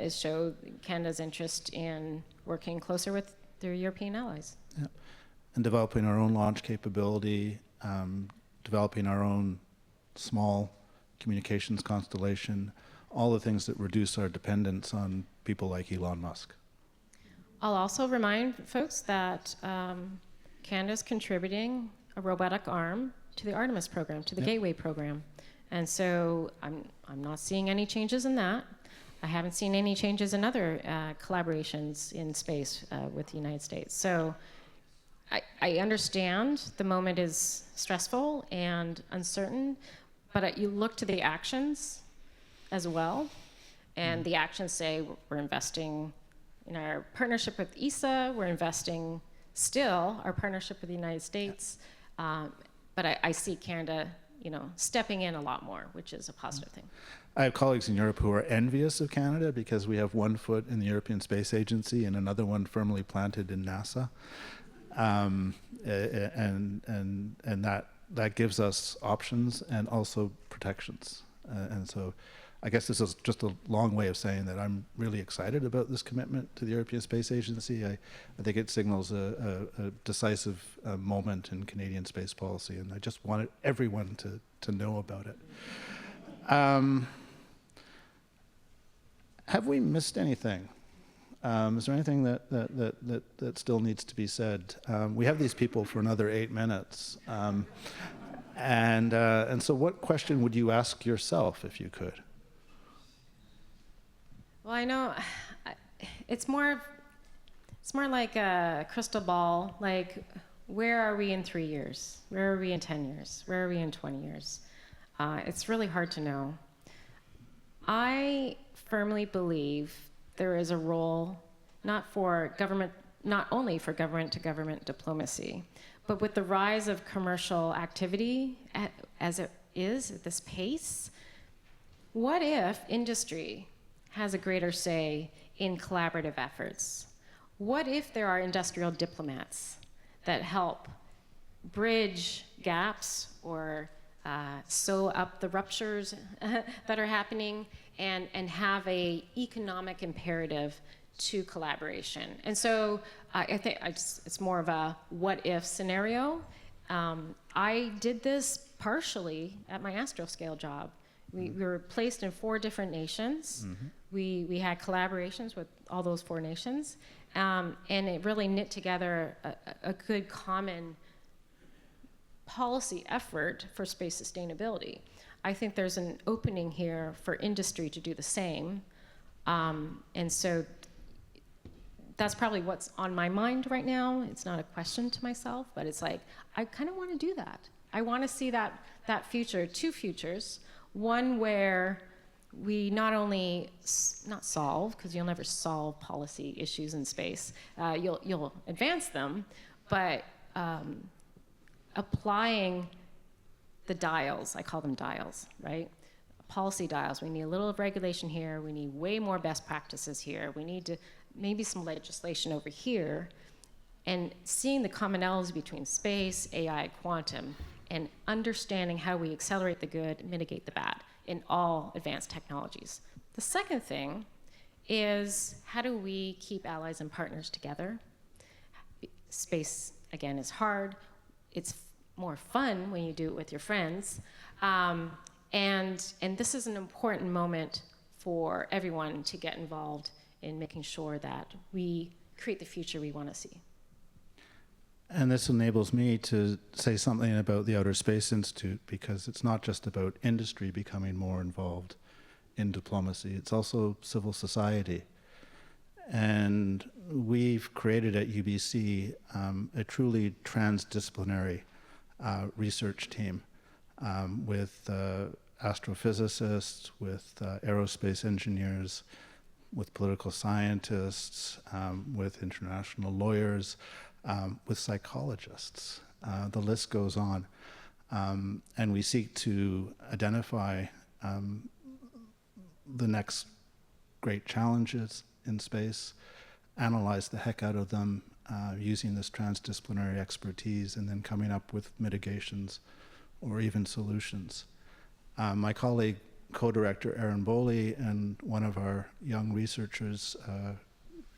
Speaker 3: Is show Canada's interest in working closer with their European allies.
Speaker 2: Yeah. And developing our own launch capability, developing our own small communications constellation, all the things that reduce our dependence on people like Elon Musk.
Speaker 3: I'll also remind folks that Canada's contributing a robotic arm to the Artemis program, to the Gateway program. And so I'm not seeing any changes in that. I haven't seen any changes in other collaborations in space with the United States. So I understand the moment is stressful and uncertain, but you look to the actions as well. And the actions say we're investing in our partnership with ESA, we're investing still our partnership with the United States, but I see Canada, stepping in a lot more, which is a positive thing.
Speaker 2: I have colleagues in Europe who are envious of Canada because we have one foot in the European Space Agency and another one firmly planted in NASA, and that gives us options and also protections, and so. I guess this is just a long way of saying that I'm really excited about this commitment to the European Space Agency. I think it signals a decisive moment in Canadian space policy, and I just wanted everyone to know about it. Have we missed anything? Is there anything that still needs to be said? We have these people for another 8 minutes. And so what question would you ask yourself if you could?
Speaker 3: Well, I know it's more like a crystal ball. Like, where are we in 3 years? Where are we in 10 years? Where are we in 20 years? It's really hard to know. I firmly believe there is a role not only for government-to-government diplomacy, but with the rise of commercial activity as it is at this pace, what if industry has a greater say in collaborative efforts? What if there are industrial diplomats that help bridge gaps or sew up the ruptures that are happening and have a economic imperative to collaboration? And so I think it's more of a what if scenario. I did this partially at my astroscale job. We were placed in 4 different nations. Mm-hmm. We had collaborations with all those 4 nations, and it really knit together a good common policy effort for space sustainability. I think there's an opening here for industry to do the same, and so that's probably what's on my mind right now. It's not a question to myself, but it's like, I kind of want to do that. I want to see that future, 2 futures. One where we not only not solve, because you'll never solve policy issues in space, you'll advance them, but applying the dials, I call them dials, right? Policy dials. We need a little regulation here. We need way more best practices here. We need maybe some legislation over here, and seeing the commonalities between space, AI, quantum, and understanding how we accelerate the good, mitigate the bad in all advanced technologies. The second thing is, how do we keep allies and partners together? Space, again, is hard. It's more fun when you do it with your friends. And this is an important moment for everyone to get involved in making sure that we create the future we want to see.
Speaker 2: And this enables me to say something about the Outer Space Institute, because it's not just about industry becoming more involved in diplomacy, it's also civil society. And we've created at UBC a truly transdisciplinary research team with astrophysicists, with aerospace engineers, with political scientists, with international lawyers, with psychologists. The list goes on. And we seek to identify the next great challenges in space, analyze the heck out of them using this transdisciplinary expertise, and then coming up with mitigations or even solutions. My colleague, co-director Aaron Boley, and one of our young researchers,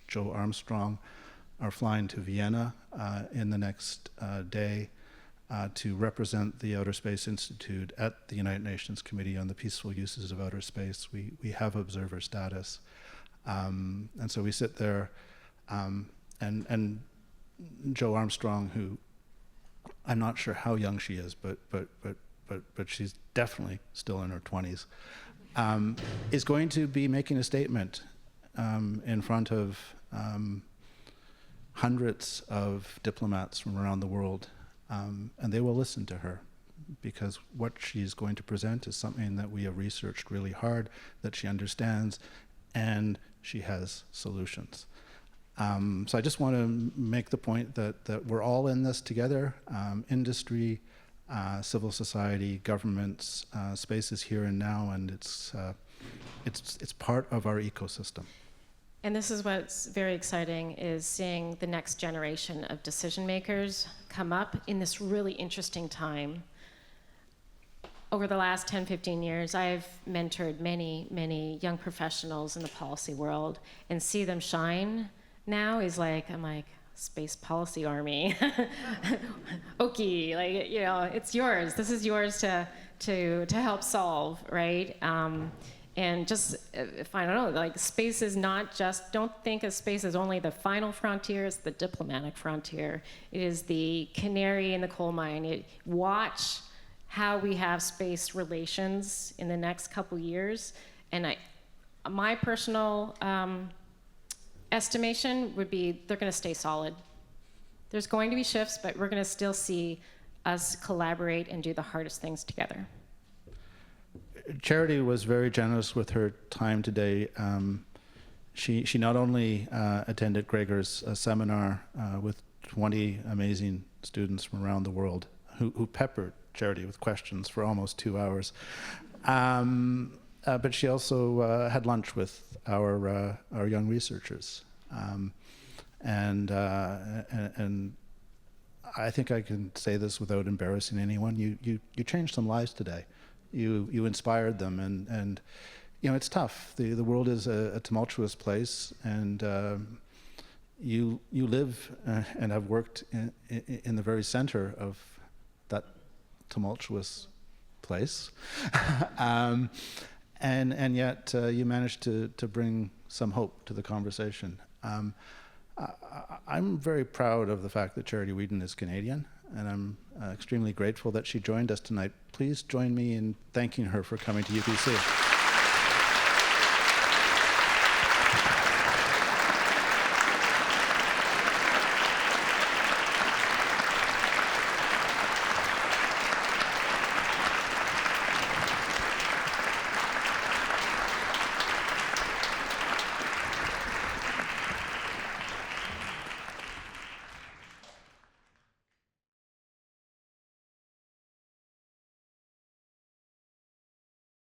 Speaker 2: Joe Armstrong, are flying to Vienna in the next day to represent the Outer Space Institute at the United Nations Committee on the Peaceful Uses of Outer Space. We have observer status. And so we sit there, and Jo Armstrong, who I'm not sure how young she is, but she's definitely still in her 20s, is going to be making a statement in front of hundreds of diplomats from around the world, and they will listen to her, because what she's going to present is something that we have researched really hard, that she understands, and she has solutions. So I just want to make the point that we're all in this together, industry, civil society, governments, spaces here and now, and it's part of our ecosystem.
Speaker 3: And this is what's very exciting, is seeing the next generation of decision makers come up in this really interesting time. Over the last 10, 15 years, I've mentored many young professionals in the policy world, and see them shine now is like, I'm like, space policy army. Okay, like, you know, it's yours. This is yours to help solve, right? And just, if I don't know, like, space is not just, don't think of space as only the final frontier, it's the diplomatic frontier. It is the canary in the coal mine. Watch how we have space relations in the next couple years. And my personal estimation would be they're gonna stay solid. There's going to be shifts, but we're gonna still see us collaborate and do the hardest things together.
Speaker 2: Charity was very generous with her time today. She not only attended Gregor's seminar with 20 amazing students from around the world who peppered Charity with questions for almost 2 hours, but she also had lunch with our young researchers, and I think I can say this without embarrassing anyone. You changed some lives today. You inspired them, and you know, it's tough. The world is a tumultuous place, and you live and have worked in the very center of that tumultuous place, and yet you managed to bring some hope to the conversation. I'm very proud of the fact that Charity Weeden is Canadian, and I'm extremely grateful that she joined us tonight. Please join me in thanking her for coming to UBC.